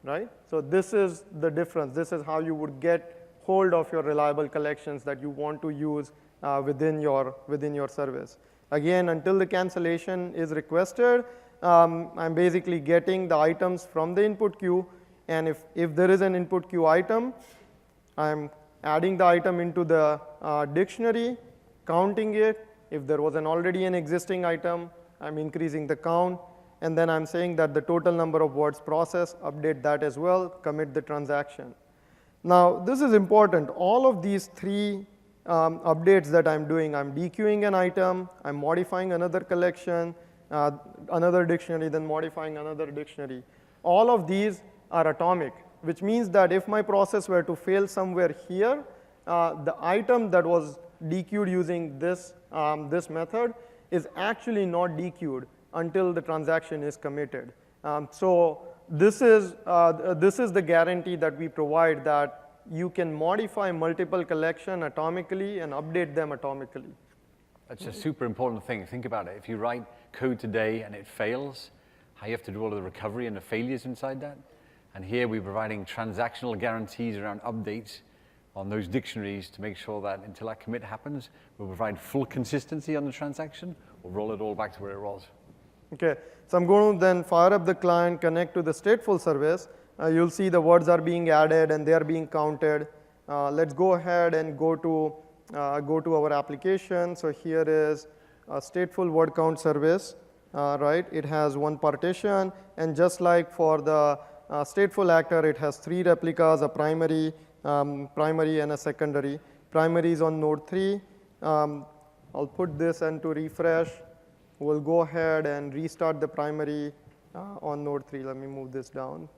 right? So this is the difference. This is how you would get hold of your reliable collections that you want to use within your service. Again, until the cancellation is requested, I'm basically getting the items from the input queue. And if there is an input queue item, I'm adding the item into the dictionary, counting it. If there was already an existing item, I'm increasing the count. And then I'm saying that the total number of words processed, update that as well, commit the transaction. Now, this is important. All of these three updates that I'm doing, I'm dequeuing an item, I'm modifying another collection, another dictionary, then modifying another dictionary. All of these are atomic, which means that if my process were to fail somewhere here, the item that was dequeued using this method is actually not dequeued until the transaction is committed. So this is the guarantee that we provide, that you can modify multiple collections atomically and update them atomically. That's a super important thing. Think about it. If you write code today and it fails, how you have to do all of the recovery and the failures inside that. And here we're providing transactional guarantees around updates on those dictionaries to make sure that until that commit happens, we'll provide full consistency on the transaction. We'll roll it all back to where it was. Okay, so I'm going to then fire up the client, connect to the stateful service. You'll see the words are being added and they are being counted. Let's go ahead and go to our application. So here is a stateful word count service, right? It has one partition, and just like for the stateful actor, it has 3 replicas, a primary and a secondary. Primary is on node 3. I'll put this into refresh. We'll go ahead and restart the primary on node 3. Let me move this down.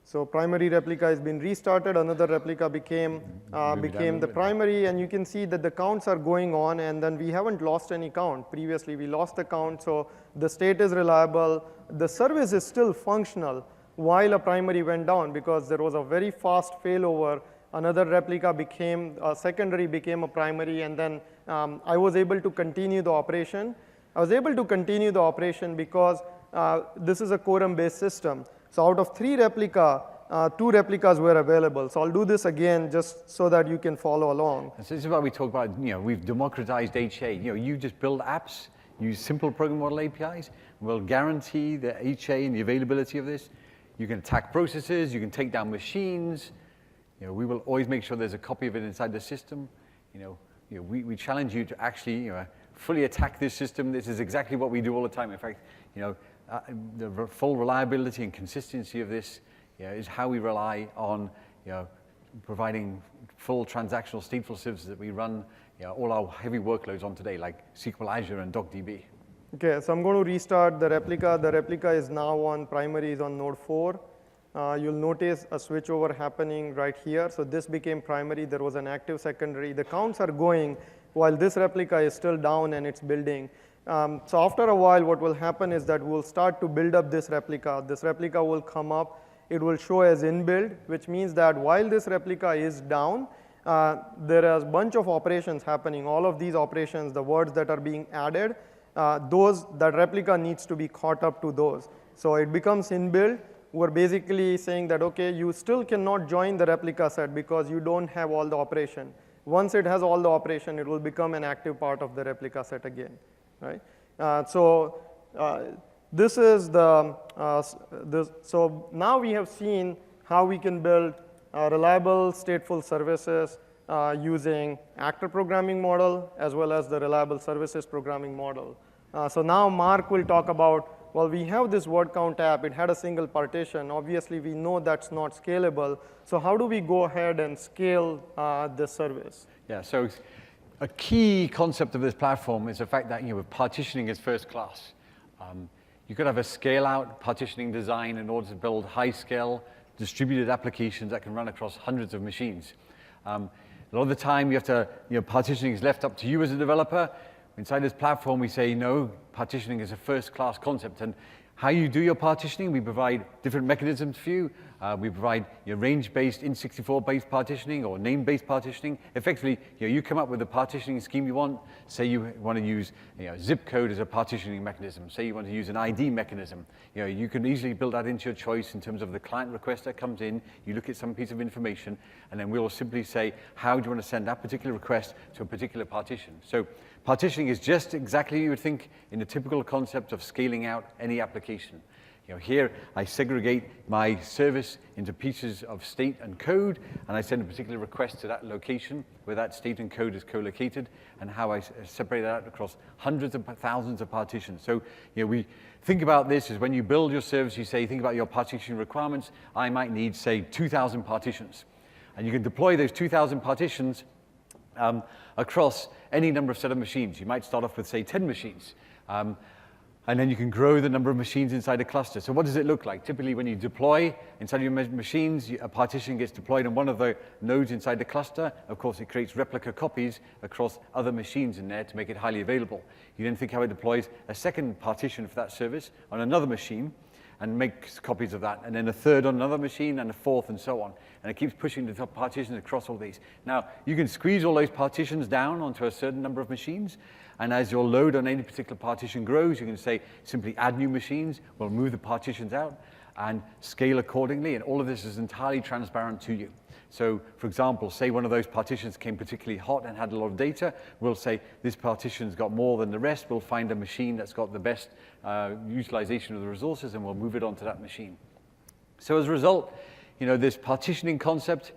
So primary replica has been restarted. Another replica became the primary, and you can see that the counts are going on, and then we haven't lost any count. Previously, we lost the count, so the state is reliable. The service is still functional while a primary went down because there was a very fast failover. Another replica became a secondary, became a primary, and then I was able to continue the operation. I was able to continue the operation because this is a quorum-based system. So out of 3 replica, 2 replicas were available. So I'll do this again just so that you can follow along. And so this is what we talk about, we've democratized HA. You just build apps, use simple program model APIs, we'll guarantee the HA and the availability of this. You can attack processes, you can take down machines. We will always make sure there's a copy of it inside the system. We challenge you to actually fully attack this system. This is exactly what we do all the time. In fact, the full reliability and consistency of this is how we rely on providing full transactional stateful services that we run all our heavy workloads on today, like SQL Azure and DocDB. Okay, so I'm going to restart the replica. The replica is now on primary, is on node 4. You'll notice a switchover happening right here. So this became primary. There was an active secondary. The counts are going while this replica is still down and it's building. So after a while, what will happen is that we'll start to build up this replica. This replica will come up. It will show as inbuild, which means that while this replica is down, there is a bunch of operations happening. All of these operations, the words that are being added, that replica needs to be caught up to those. So it becomes inbuild. We're basically saying that, okay, you still cannot join the replica set because you don't have all the operation. Once it has all the operation, it will become an active part of the replica set again. Right? This is so now we have seen how we can build reliable stateful services using actor programming model as well as the reliable services programming model. So now Mark will talk about, well, we have this word count app. It had a single partition. Obviously, we know that's not scalable. So how do we go ahead and scale this service? Yeah, so a key concept of this platform is the fact that partitioning is first class. You could have a scale-out partitioning design in order to build high-scale distributed applications that can run across hundreds of machines. A lot of the time, you have to, partitioning is left up to you as a developer. Inside this platform, we say, no, partitioning is a first-class concept. And how you do your partitioning, we provide different mechanisms for you. We provide range-based, in64-based partitioning or name-based partitioning. Effectively, you come up with a partitioning scheme you want. Say you want to use zip code as a partitioning mechanism. Say you want to use an ID mechanism. You can easily build that into your choice in terms of the client request that comes in. You look at some piece of information, and then we'll simply say, how do you want to send that particular request to a particular partition? So partitioning is just exactly you would think in the typical concept of scaling out any application. Here, I segregate my service into pieces of state and code, and I send a particular request to that location where that state and code is co-located, and how I separate that out across hundreds of thousands of partitions. So, we think about this as when you build your service, you say, think about your partition requirements. I might need, say, 2,000 partitions. And you can deploy those 2,000 partitions across any number of set of machines. You might start off with, say, 10 machines. And then you can grow the number of machines inside a cluster. So what does it look like? Typically, when you deploy inside your machines, a partition gets deployed on one of the nodes inside the cluster. Of course, it creates replica copies across other machines in there to make it highly available. You then think how it deploys a second partition for that service on another machine and makes copies of that, and then a third on another machine, and a fourth, and so on. And it keeps pushing the top partitions across all these. Now, you can squeeze all those partitions down onto a certain number of machines, and as your load on any particular partition grows, you can say, simply add new machines, we'll move the partitions out, and scale accordingly, and all of this is entirely transparent to you. So, for example, say one of those partitions came particularly hot and had a lot of data, we'll say this partition's got more than the rest, we'll find a machine that's got the best utilization of the resources, and we'll move it onto that machine. So as a result, this partitioning concept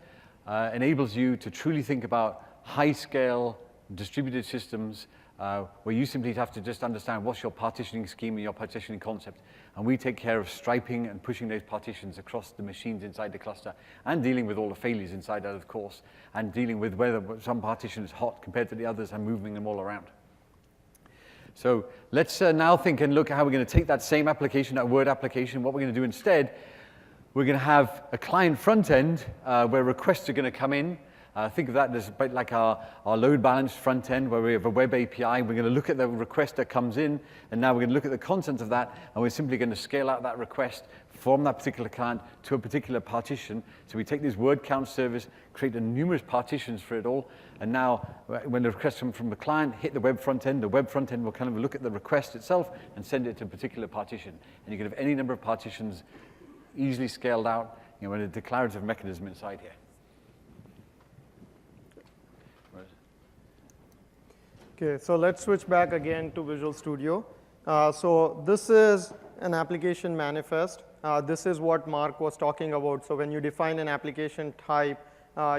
enables you to truly think about high-scale distributed systems where you simply have to just understand what's your partitioning scheme and your partitioning concept. And we take care of striping and pushing those partitions across the machines inside the cluster and dealing with all the failures inside that, of course, and dealing with whether some partition is hot compared to the others and moving them all around. So let's now think and look at how we're going to take that same application, that Word application. What we're going to do instead, we're going to have a client front end where requests are going to come in. Think of that as a bit like our load balanced front end where we have a web API. We're going to look at the request that comes in, and now we're going to look at the content of that, and we're simply going to scale out that request from that particular client to a particular partition. So we take this word count service, create numerous partitions for it all, and now when the requests come from the client, hit the web front end will kind of look at the request itself and send it to a particular partition. And you can have any number of partitions easily scaled out, with a declarative mechanism inside here. Okay, so let's switch back again to Visual Studio. So this is an application manifest. This is what Mark was talking about. So when you define an application type,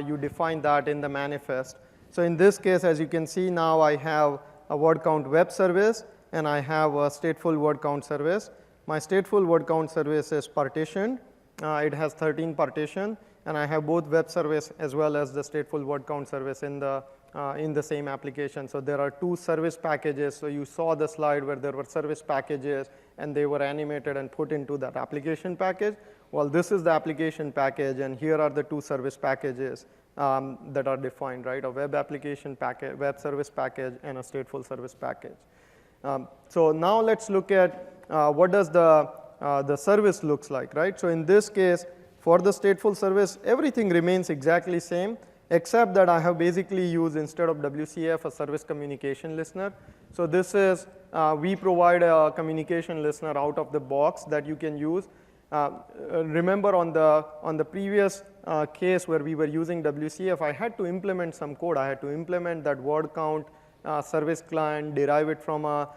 you define that in the manifest. So in this case, as you can see now, I have a word count web service, and I have a stateful word count service. My stateful word count service is partitioned. It has 13 partition, and I have both web service as well as the stateful word count service in the same application. So there are two service packages. So you saw the slide where there were service packages, and they were animated and put into that application package. Well, this is the application package, and here are the two service packages that are defined, right? A web application package, web service package, and a stateful service package. So now let's look at what does the service looks like, right? So in this case, for the stateful service, everything remains exactly same, except that I have basically used, instead of WCF, a service communication listener. So this is, we provide a communication listener out of the box that you can use. Remember on the previous case where we were using WCF, I had to implement some code. I had to implement that word count service client, derive it from a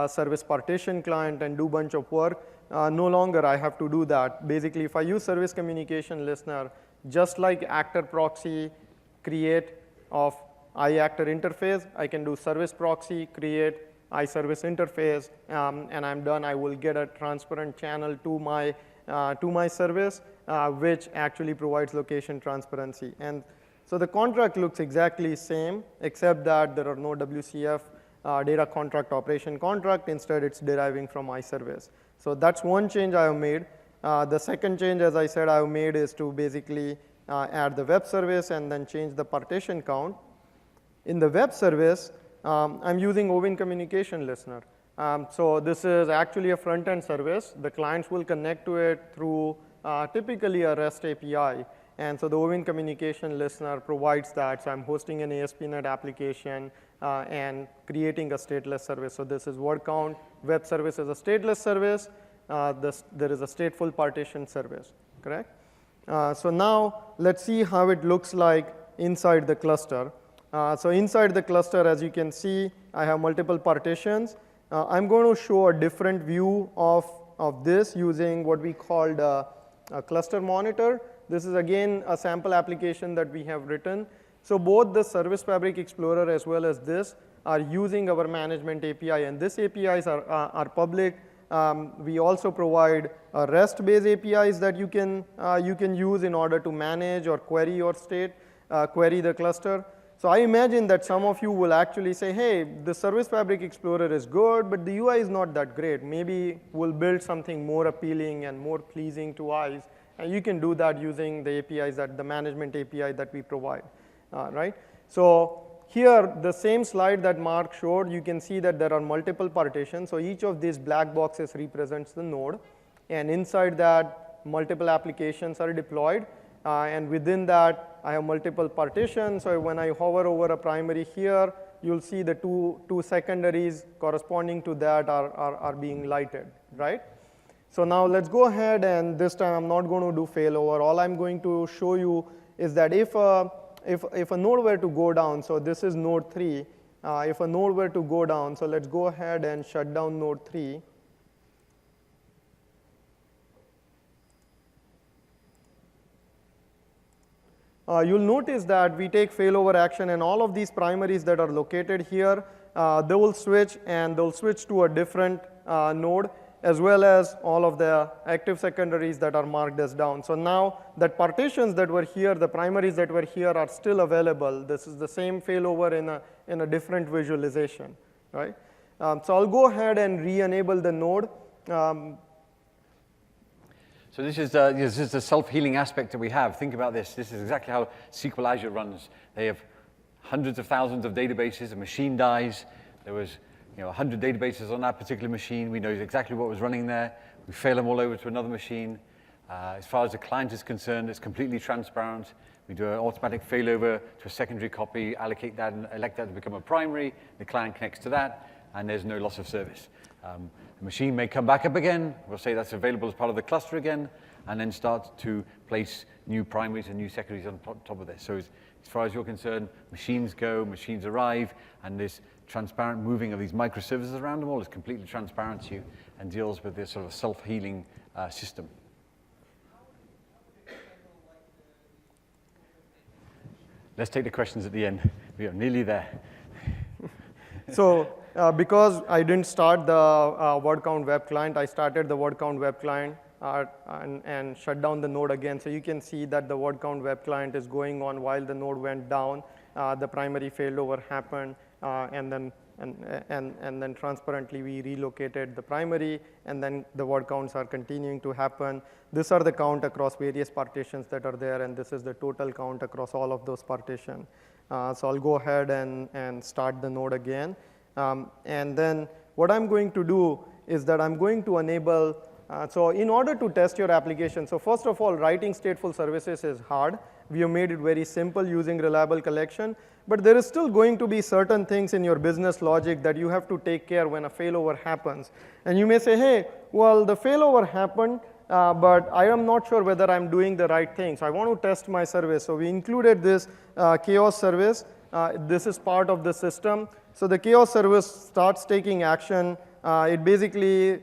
service partition client, and do a bunch of work. No longer I have to do that. Basically, if I use service communication listener, just like actor proxy create of iActor interface, I can do service proxy create iService interface, and I'm done. I will get a transparent channel to my service, which actually provides location transparency. And so the contract looks exactly same, except that there are no WCF data contract operation contract. Instead, it's deriving from iService. So that's one change I have made. The second change, as I said, I have made is to basically add the web service and then change the partition count. In the web service, I'm using Ovin Communication Listener. So this is actually a front-end service. The clients will connect to it through typically a REST API. And so the Ovin Communication Listener provides that. So I'm hosting an ASP.NET application and creating a stateless service. So this is word count. Web service is a stateless service. There is a stateful partition service, correct? So now let's see how it looks like inside the cluster. So inside the cluster, as you can see, I have multiple partitions. I'm going to show a different view of this using what we called a cluster monitor. This is, again, a sample application that we have written. So both the Service Fabric Explorer as well as this are using our management API. And these APIs are public. We also provide REST-based APIs that you can use in order to manage or query your state, query the cluster. So I imagine that some of you will actually say, hey, the Service Fabric Explorer is good, but the UI is not that great. Maybe we'll build something more appealing and more pleasing to eyes. And you can do that using the APIs, the management API that we provide, right? So here, the same slide that Mark showed, you can see that there are multiple partitions. So each of these black boxes represents the node. And inside that, multiple applications are deployed. And within that, I have multiple partitions. So when I hover over a primary here, you'll see the two secondaries corresponding to that are being lighted, right? So now let's go ahead, and this time I'm not going to do failover. All I'm going to show you is that if a node were to go down, so this is node 3, if a node were to go down, so let's go ahead and shut down node 3. You'll notice that we take failover action, and all of these primaries that are located here, they will switch, and they'll switch to a different node, as well as all of the active secondaries that are marked as down. So now that partitions that were here, the primaries that were here are still available. This is the same failover in a different visualization, right? So I'll go ahead and re-enable the node. So this is the self-healing aspect that we have. Think about this. This is exactly how SQL Azure runs. They have hundreds of thousands of databases. A machine dies. There was 100 databases on that particular machine. We know exactly what was running there. We fail them all over to another machine. As far as the client is concerned, it's completely transparent. We do an automatic failover to a secondary copy, allocate that and elect that to become a primary. The client connects to that, and there's no loss of service. The machine may come back up again. We'll say that's available as part of the cluster again, and then start to place new primaries and new secondaries on top of this. So as far as you're concerned, machines go, machines arrive, and this transparent moving of these microservices around them all is completely transparent to you and deals with this sort of self-healing system. Let's take the questions at the end. We are nearly there. So because I didn't start the word count web client, I started the word count web client and shut down the node again. So you can see that the word count web client is going on while the node went down. The primary failover happened, and then transparently we relocated the primary, and then the word counts are continuing to happen. These are the count across various partitions that are there, and this is the total count across all of those partitions. So I'll go ahead and start the node again. And then what I'm going to do is that I'm going to enable, so in order to test your application, so first of all, writing stateful services is hard. We have made it very simple using reliable collection, but there is still going to be certain things in your business logic that you have to take care when a failover happens. And you may say, hey, well, the failover happened, but I am not sure whether I'm doing the right thing. So I want to test my service. So we included this chaos service. This is part of the system. So the chaos service starts taking action. It basically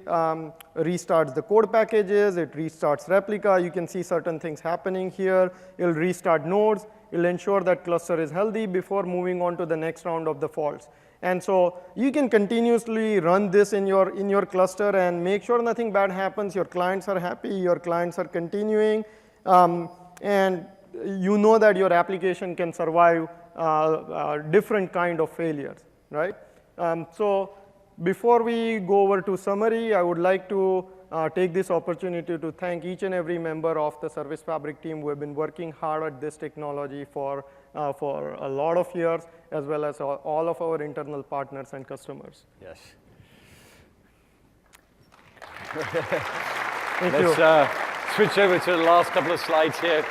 restarts the code packages. It restarts replica. You can see certain things happening here. It'll restart nodes. It'll ensure that cluster is healthy before moving on to the next round of the faults. And so you can continuously run this in your cluster and make sure nothing bad happens. Your clients are happy. Your clients are continuing. And you know that your application can survive different kind of failures, right? So before we go over to summary, I would like to take this opportunity to thank each and every member of the Service Fabric team who have been working hard at this technology for a lot of years, as well as all of our internal partners and customers. Yes. Let's switch over to the last couple of slides here.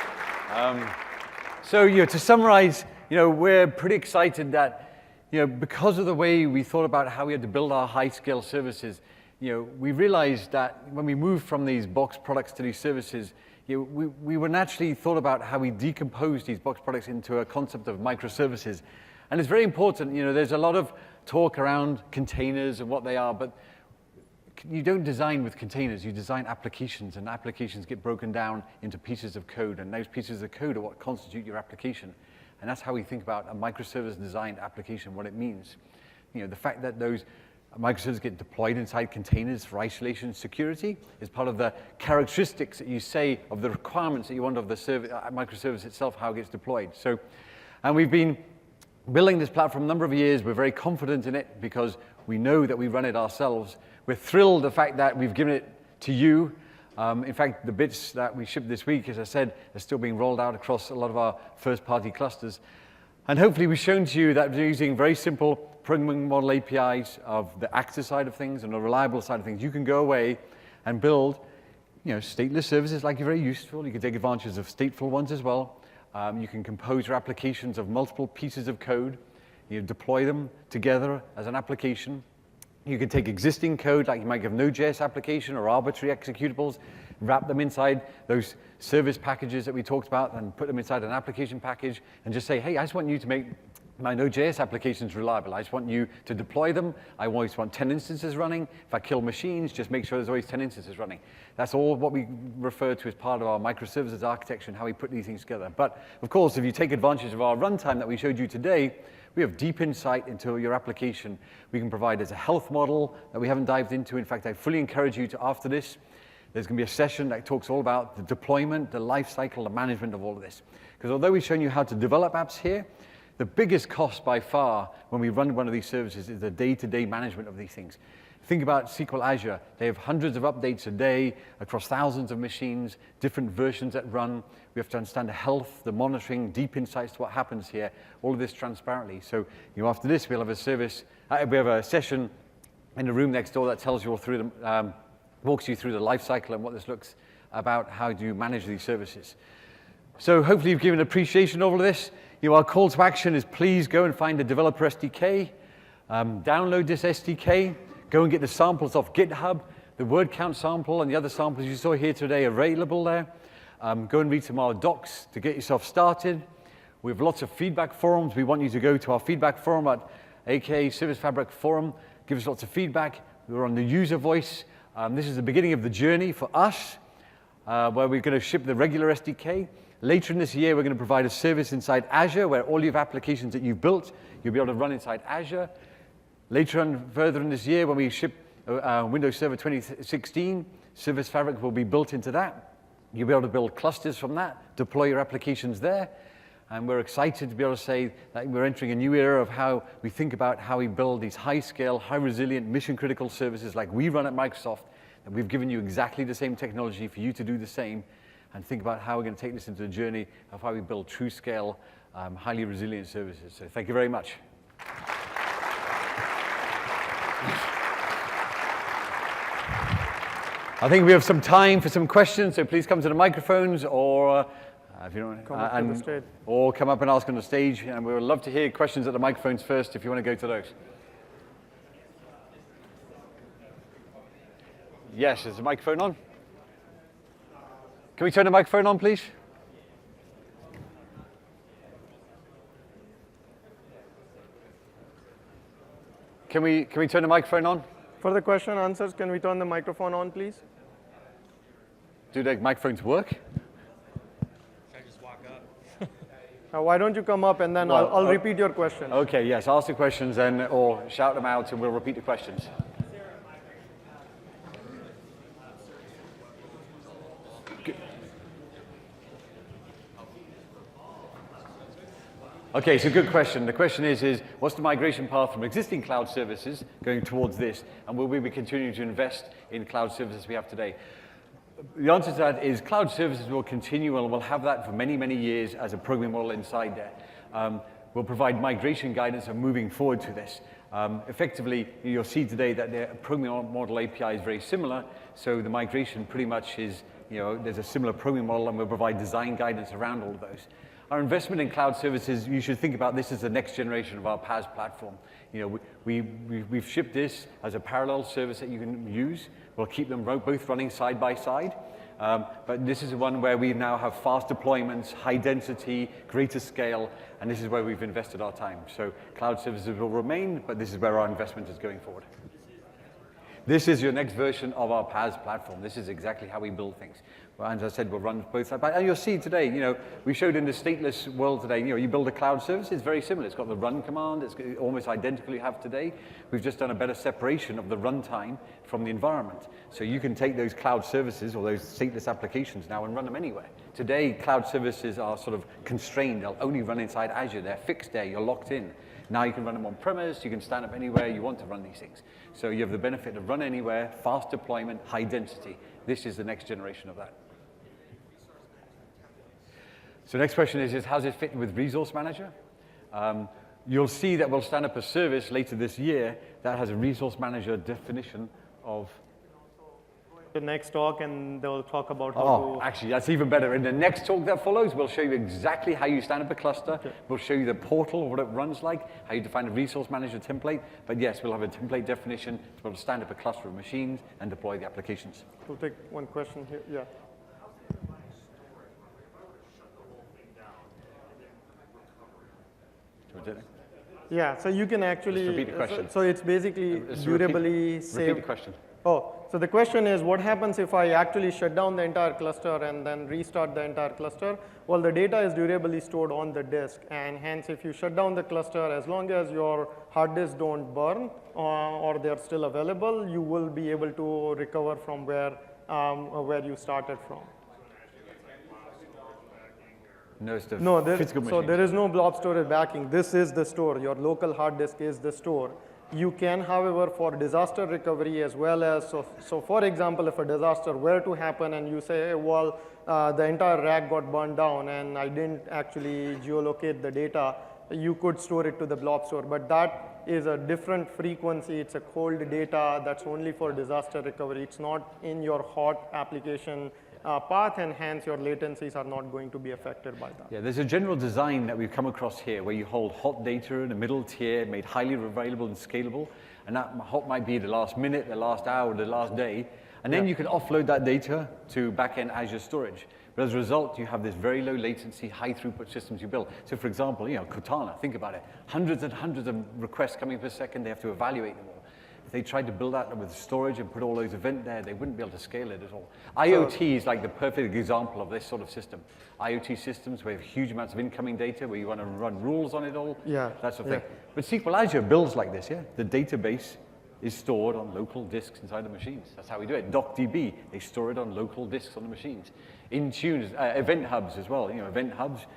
So to summarize, we're pretty excited that because of the way we thought about how we had to build our high-scale services, we realized that when we moved from these box products to these services, we were naturally thought about how we decompose these box products into a concept of microservices. And it's very important. There's a lot of talk around containers and what they are, but you don't design with containers. You design applications, and applications get broken down into pieces of code, and those pieces of code are what constitute your application. And that's how we think about a microservice-designed application, what it means. The fact that those microservices get deployed inside containers for isolation and security is part of the characteristics that you say of the requirements that you want of the microservice itself, how it gets deployed. And we've been building this platform a number of years. We're very confident in it because we know that we run it ourselves. We're thrilled the fact that we've given it to you. In fact, the bits that we shipped this week, as I said, are still being rolled out across a lot of our first-party clusters. And hopefully we've shown to you that we're using very simple programming model APIs of the active side of things and the reliable side of things. You can go away and build stateless services like you're very useful. You can take advantage of stateful ones as well. You can compose your applications of multiple pieces of code. You deploy them together as an application. You can take existing code, like you might have Node.js application or arbitrary executables, wrap them inside those service packages that we talked about and put them inside an application package and just say, hey, I just want you to make my Node.js applications reliable. I just want you to deploy them. I always want 10 instances running. If I kill machines, just make sure there's always 10 instances running. That's all what we refer to as part of our microservices architecture and how we put these things together. But of course, if you take advantage of our runtime that we showed you today, we have deep insight into your application. We can provide as a health model that we haven't dived into. In fact, I fully encourage you to, after this, there's going to be a session that talks all about the deployment, the life cycle, the management of all of this. Because although we've shown you how to develop apps here, the biggest cost by far when we run one of these services is the day-to-day management of these things. Think about SQL Azure. They have hundreds of updates a day across thousands of machines, different versions that run. We have to understand the health, the monitoring, deep insights to what happens here, all of this transparently. So after this, we'll have a service, we have a session in the room next door that tells you all through the, walks you through the life cycle and what this looks about, how do you manage these services. So hopefully you've given appreciation of all of this. Our call to action is please go and find the developer SDK, download this SDK, go and get the samples off GitHub, the word count sample and the other samples you saw here today are available there. Go and read some of our docs to get yourself started. We have lots of feedback forums. We want you to go to our feedback forum at aka Service Fabric Forum. Give us lots of feedback. We're on the user voice. This is the beginning of the journey for us, where we're going to ship the regular SDK. Later in this year, we're going to provide a service inside Azure where all your applications that you've built, you'll be able to run inside Azure. Later on, further in this year, when we ship Windows Server 2016, Service Fabric will be built into that. You'll be able to build clusters from that, deploy your applications there. And we're excited to be able to say that we're entering a new era of how we think about how we build these high-scale, high-resilient, mission-critical services like we run at Microsoft. And we've given you exactly the same technology for you to do the same. And think about how we're going to take this into the journey of how we build true-scale, highly resilient services. So thank you very much. I think we have some time for some questions, so please come to the microphones or if you don't, come up to the stage. Or come up and ask on the stage. And we would love to hear questions at the microphones first if you want to go to those. Yes, is the microphone on? Can we turn the microphone on, please? Can we turn the microphone on? For the question and answers, can we turn the microphone on, please? Do the microphones work? Can I just walk up? Why don't you come up and then I'll repeat your question. Okay, yes, ask the questions then, or shout them out and we'll repeat the questions. Okay, so good question. The question is what's the migration path from existing cloud services going towards this, and will we be continuing to invest in cloud services we have today? The answer to that is cloud services will continue, and we'll have that for many, many years as a programming model inside there. We'll provide migration guidance and moving forward to this. Effectively, you'll see today that the programming model API is very similar, so the migration pretty much is, there's a similar programming model, and we'll provide design guidance around all of those. Our investment in cloud services, you should think about this as the next generation of our PaaS platform. We've shipped this as a parallel service that you can use. We'll keep them both running side by side. But this is one where we now have fast deployments, high density, greater scale, and this is where we've invested our time. So cloud services will remain, but this is where our investment is going forward. This is your next version of our PaaS platform. This is exactly how we build things. Well, as I said, we'll run both sides. And you'll see today, we showed in the stateless world today, you build a cloud service, it's very similar. It's got the run command, it's almost identical you have today. We've just done a better separation of the runtime from the environment. So you can take those cloud services or those stateless applications now and run them anywhere. Today, cloud services are sort of constrained. They'll only run inside Azure. They're fixed there. You're locked in. Now you can run them on premise. You can stand up anywhere you want to run these things. So you have the benefit of run anywhere, fast deployment, high density. This is the next generation of that. So next question is how does it fit with Resource Manager? You'll see that we'll stand up a service later this year that has a Resource Manager definition of. the next talk, and they'll talk about how Oh, to. actually, that's even better. In the next talk that follows, we'll show you exactly how you stand up a cluster. Okay. We'll show you the portal, what it runs like, how you define a resource manager template. But yes, we'll have a template definition to be able to stand up a cluster of machines and deploy the applications. We'll take one question here. Yeah. Yeah, so you can actually, Just repeat the question. so it's basically durably Repeat saved. the question. Oh, so the question is, what happens if I actually shut down the entire cluster and then restart the entire cluster? Well, the data is durably stored on the disk, and hence if you shut down the cluster, as long as your hard disks don't burn or they're still available, you will be able to recover from where you started from. No, it's the No, physical so machine. there is no blob storage backing. This is the store. Your local hard disk is the store. You can, however, for disaster recovery as well as, so for example, if a disaster were to happen and you say, hey, well, the entire rack got burned down and I didn't actually geolocate the data, you could store it to the blob store. But that is a different frequency. It's a cold data that's only for disaster recovery. It's not in your hot application path, and hence your latencies are not going to be affected by that. Yeah, there's a general design that we've come across here where you hold hot data in a middle tier, made highly available and scalable, and that hot might be the last minute, the last hour, the last day, and then you can offload that data to back-end Azure storage. But as a result, you have this very low latency, high throughput systems you build. So for example, Cortana, think about it, hundreds and hundreds of requests coming per second, they have to evaluate them all. If they tried to build that with storage and put all those events there, they wouldn't be able to scale it at all. IoT is like the perfect example of this sort of system. IoT systems where you have huge amounts of incoming data, where you want to run rules on it all, that sort of thing. But SQL Azure builds like this, yeah? The database is stored on local disks inside the machines. That's how we do it. DocDB, they store it on local disks on the machines. Intune, event hubs as well. Event hubs,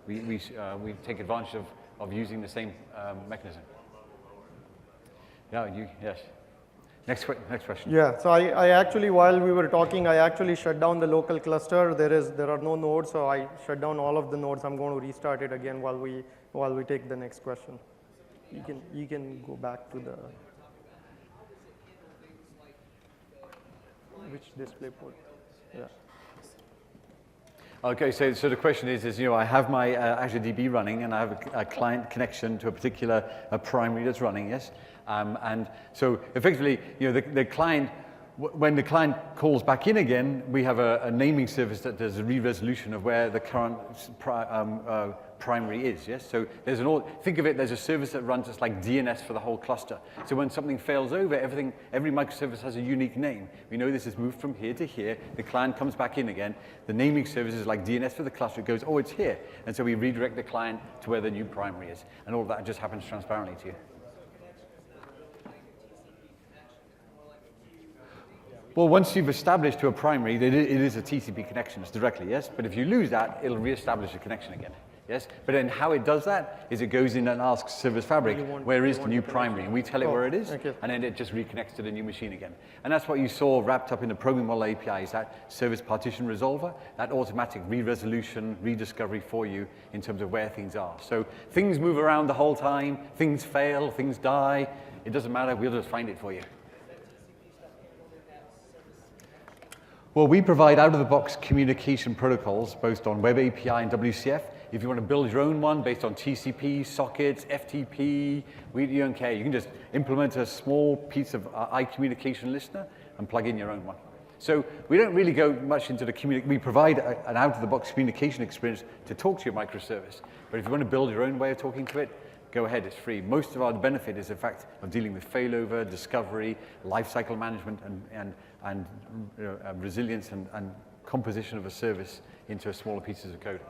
we take advantage of using the same mechanism. Yeah, yes. Next question. Yeah, so I actually, while we were talking, I actually shut down the local cluster. There are no nodes, so I shut down all of the nodes. I'm going to restart it again while we take the next question. You can go back to the which display port? Yeah. Okay, so the question is I have my Azure DB running, and I have a client connection to a particular primary that's running, yes? And so effectively, the client, when the client calls back in again, we have a naming service that does a re-resolution of where the current primary is, yes? So there's think of it, there's a service that runs just like DNS for the whole cluster. So when something fails over, every microservice has a unique name. We know this is moved from here to here. The client comes back in again. The naming service is like DNS for the cluster. It goes, oh, it's here. And so we redirect the client to where the new primary is. And all of that just happens transparently to you. Well, once you've established to a primary, it is a TCP connection. It's directly, yes? But if you lose that, it'll reestablish a connection again, yes? But then how it does that is it goes in and asks Service Fabric, where is the new primary? And we tell it where it is, and then it just reconnects to the new machine again. And that's what you saw wrapped up in the Programming Model API, is that Service Partition Resolver, that automatic re-resolution, rediscovery for you in terms of where things are. So things move around the whole time, things fail, things die. It doesn't matter, we'll just find it for you. Well, we provide out-of-the-box communication protocols both on Web API and WCF. If you want to build your own one based on TCP, sockets, FTP, you don't care. You can just implement a small piece of iCommunication listener and plug in your own one. So we don't really go much into the communication. We provide an out-of-the-box communication experience to talk to your microservice. But if you want to build your own way of talking to it, go ahead, it's free. Most of our benefit is the fact of dealing with failover, discovery, lifecycle management, and resilience and composition of a service into smaller pieces of code.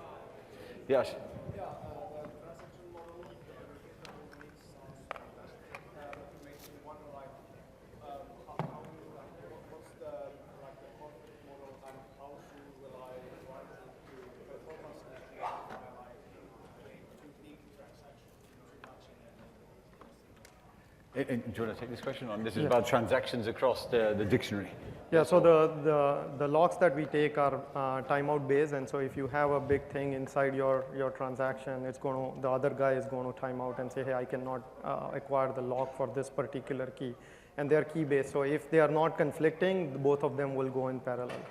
Yes? Yeah, the transaction model makes sense. Makes me wonder, what's the conflict model and how soon will I run into performance issues when I make too big transactions, too much in it? Do you want to take this question on? This is about transactions across the dictionary. Yeah, so the locks that we take are timeout based, and so if you have a big thing inside your transaction, the other guy is going to time out and say, hey, I cannot acquire the lock for this particular key. and they're key-based. So if they are not conflicting, both of them will go in parallel.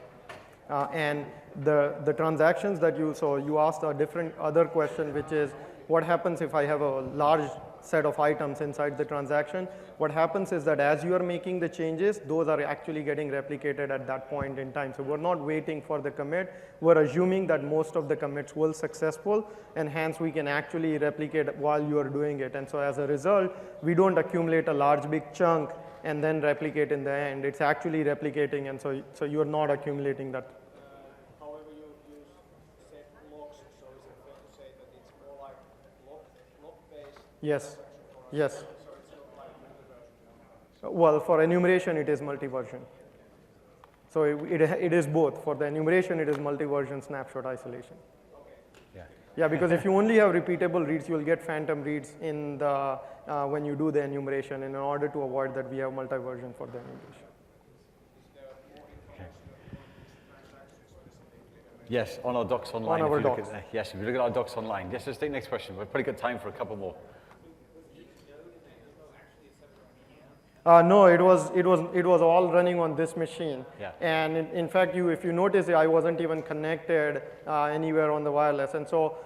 And the transactions that you asked a different other question, which is what happens if I have a large set of items inside the transaction? What happens is that as you are making the changes, those are actually getting replicated at that point in time. So we're not waiting for the commit. We're assuming that most of the commits will successful, and hence we can actually replicate while you are doing it. And so as a result, we don't accumulate a large big chunk and then replicate in the end. It's actually replicating, and so you're not accumulating that. However, you use set logs, so is it fair to say that it's more like log-based? Yes, yes. So it's not like multi-version? Well, for enumeration, it is multi-version. So it is both. For the enumeration, it is multi-version snapshot isolation. Yeah. Yeah, because if you only have repeatable reads, you'll get phantom reads in the when you do the enumeration. And in order to avoid that, we have multi-version for the enumeration. Yes, on our docs online. On our if you look docs. at, yes, if you look at our docs online. Yes, let's take the next question. We've probably got time for a couple more. No, it was all running on this machine. Yeah. And in fact, if you notice, I wasn't even connected anywhere on the wireless. And so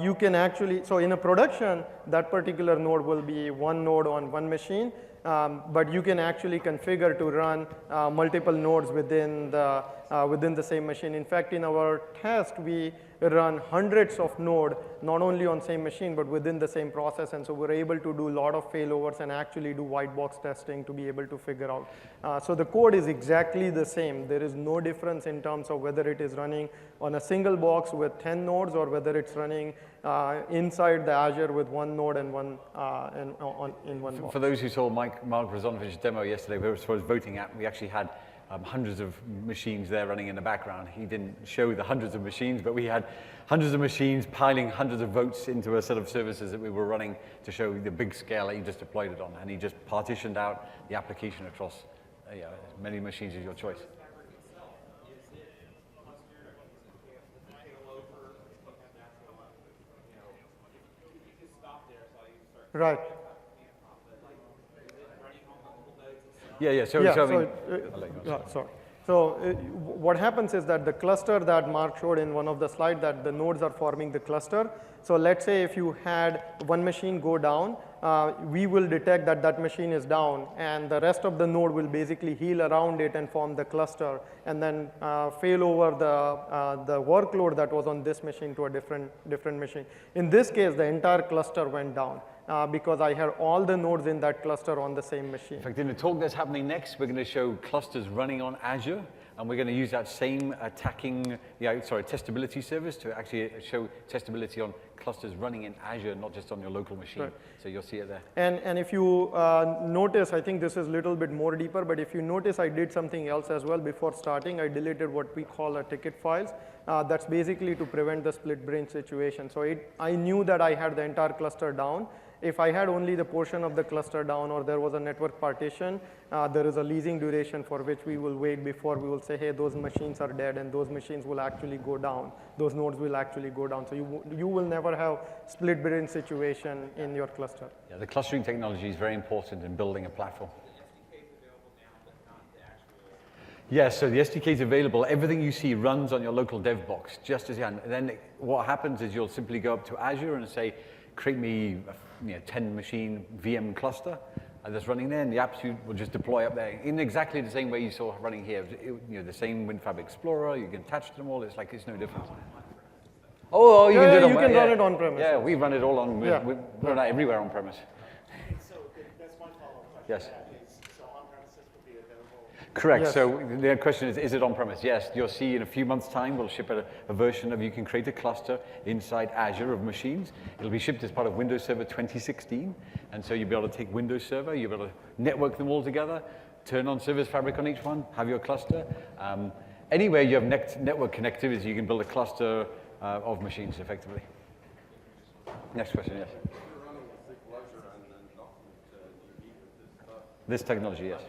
you can actually, so in a production, that particular node will be one node on one machine. But you can actually configure to run multiple nodes within the same machine. In fact, in our test, we run hundreds of nodes, not only on same machine, but within the same process. And so we're able to do a lot of failovers and actually do white box testing to be able to figure out. So the code is exactly the same. There is no difference in terms of whether it is running on a single box with 10 nodes or whether it's running inside the Azure with one node and one in one box. For those who saw Mark Razanovich's demo yesterday, where it was voting app, we actually had hundreds of machines there running in the background. He didn't show the hundreds of machines, but we had hundreds of machines piling hundreds of votes into a set of services that we were running to show the big scale that he just deployed it on. And he just partitioned out the application across as many machines as your choice. Right. Yeah. So, Yeah, so I so, mean, I'll let you answer. sorry. So what happens is that the cluster that Mark showed in one of the slides, that the nodes are forming the cluster. So let's say if you had one machine go down, we will detect that that machine is down, and the rest of the node will basically heal around it and form the cluster, and then fail over the workload that was on this machine to a different machine. In this case, the entire cluster went down. Because I had all the nodes in that cluster on the same machine. In fact, in the talk that's happening next, we're going to show clusters running on Azure, and we're going to use that same testability service to actually show testability on clusters running in Azure, not just on your local machine. Right. So you'll see it there. And if you notice, I think this is a little bit more deeper, but if you notice, I did something else as well. Before starting, I deleted what we call a ticket files. That's basically to prevent the split brain situation. So I knew that I had the entire cluster down. If I had only the portion of the cluster down, or there was a network partition, there is a leasing duration for which we will wait before we will say, hey, those machines are dead, and those machines will actually go down. Those nodes will actually go down. So you will never have split brain situation in your cluster. Yeah, the clustering technology is very important in building a platform. Yes, so the SDK is available. Everything you see runs on your local dev box, just as you can. And then what happens is you'll simply go up to Azure and say, create me a 10 machine VM cluster that's running there, and the apps will just deploy up there in exactly the same way you saw running here. The same WinFab Explorer, you can attach them all. It's no different. Oh, you can do it on you can run it on premise. Yeah, we run it all on. We run it everywhere on premise. So that's one follow-up question. Yes. So on-premises will be available? Correct. Yes. So the question is it on-premise? Yes. You'll see in a few months' time, we'll ship a version of, you can create a cluster inside Azure of machines. It'll be shipped as part of Windows Server 2016. And so you'll be able to take Windows Server, you'll be able to network them all together, turn on Service Fabric on each one, have your cluster. Anywhere you have network connectivity, you can build a cluster of machines effectively. Next question, yes. This technology, yes.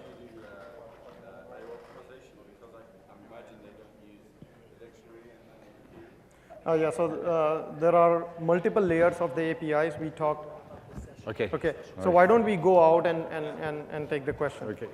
Yeah, so there are multiple layers of the APIs. We talked. Okay. Okay, so why don't we go out and take the question? Okay.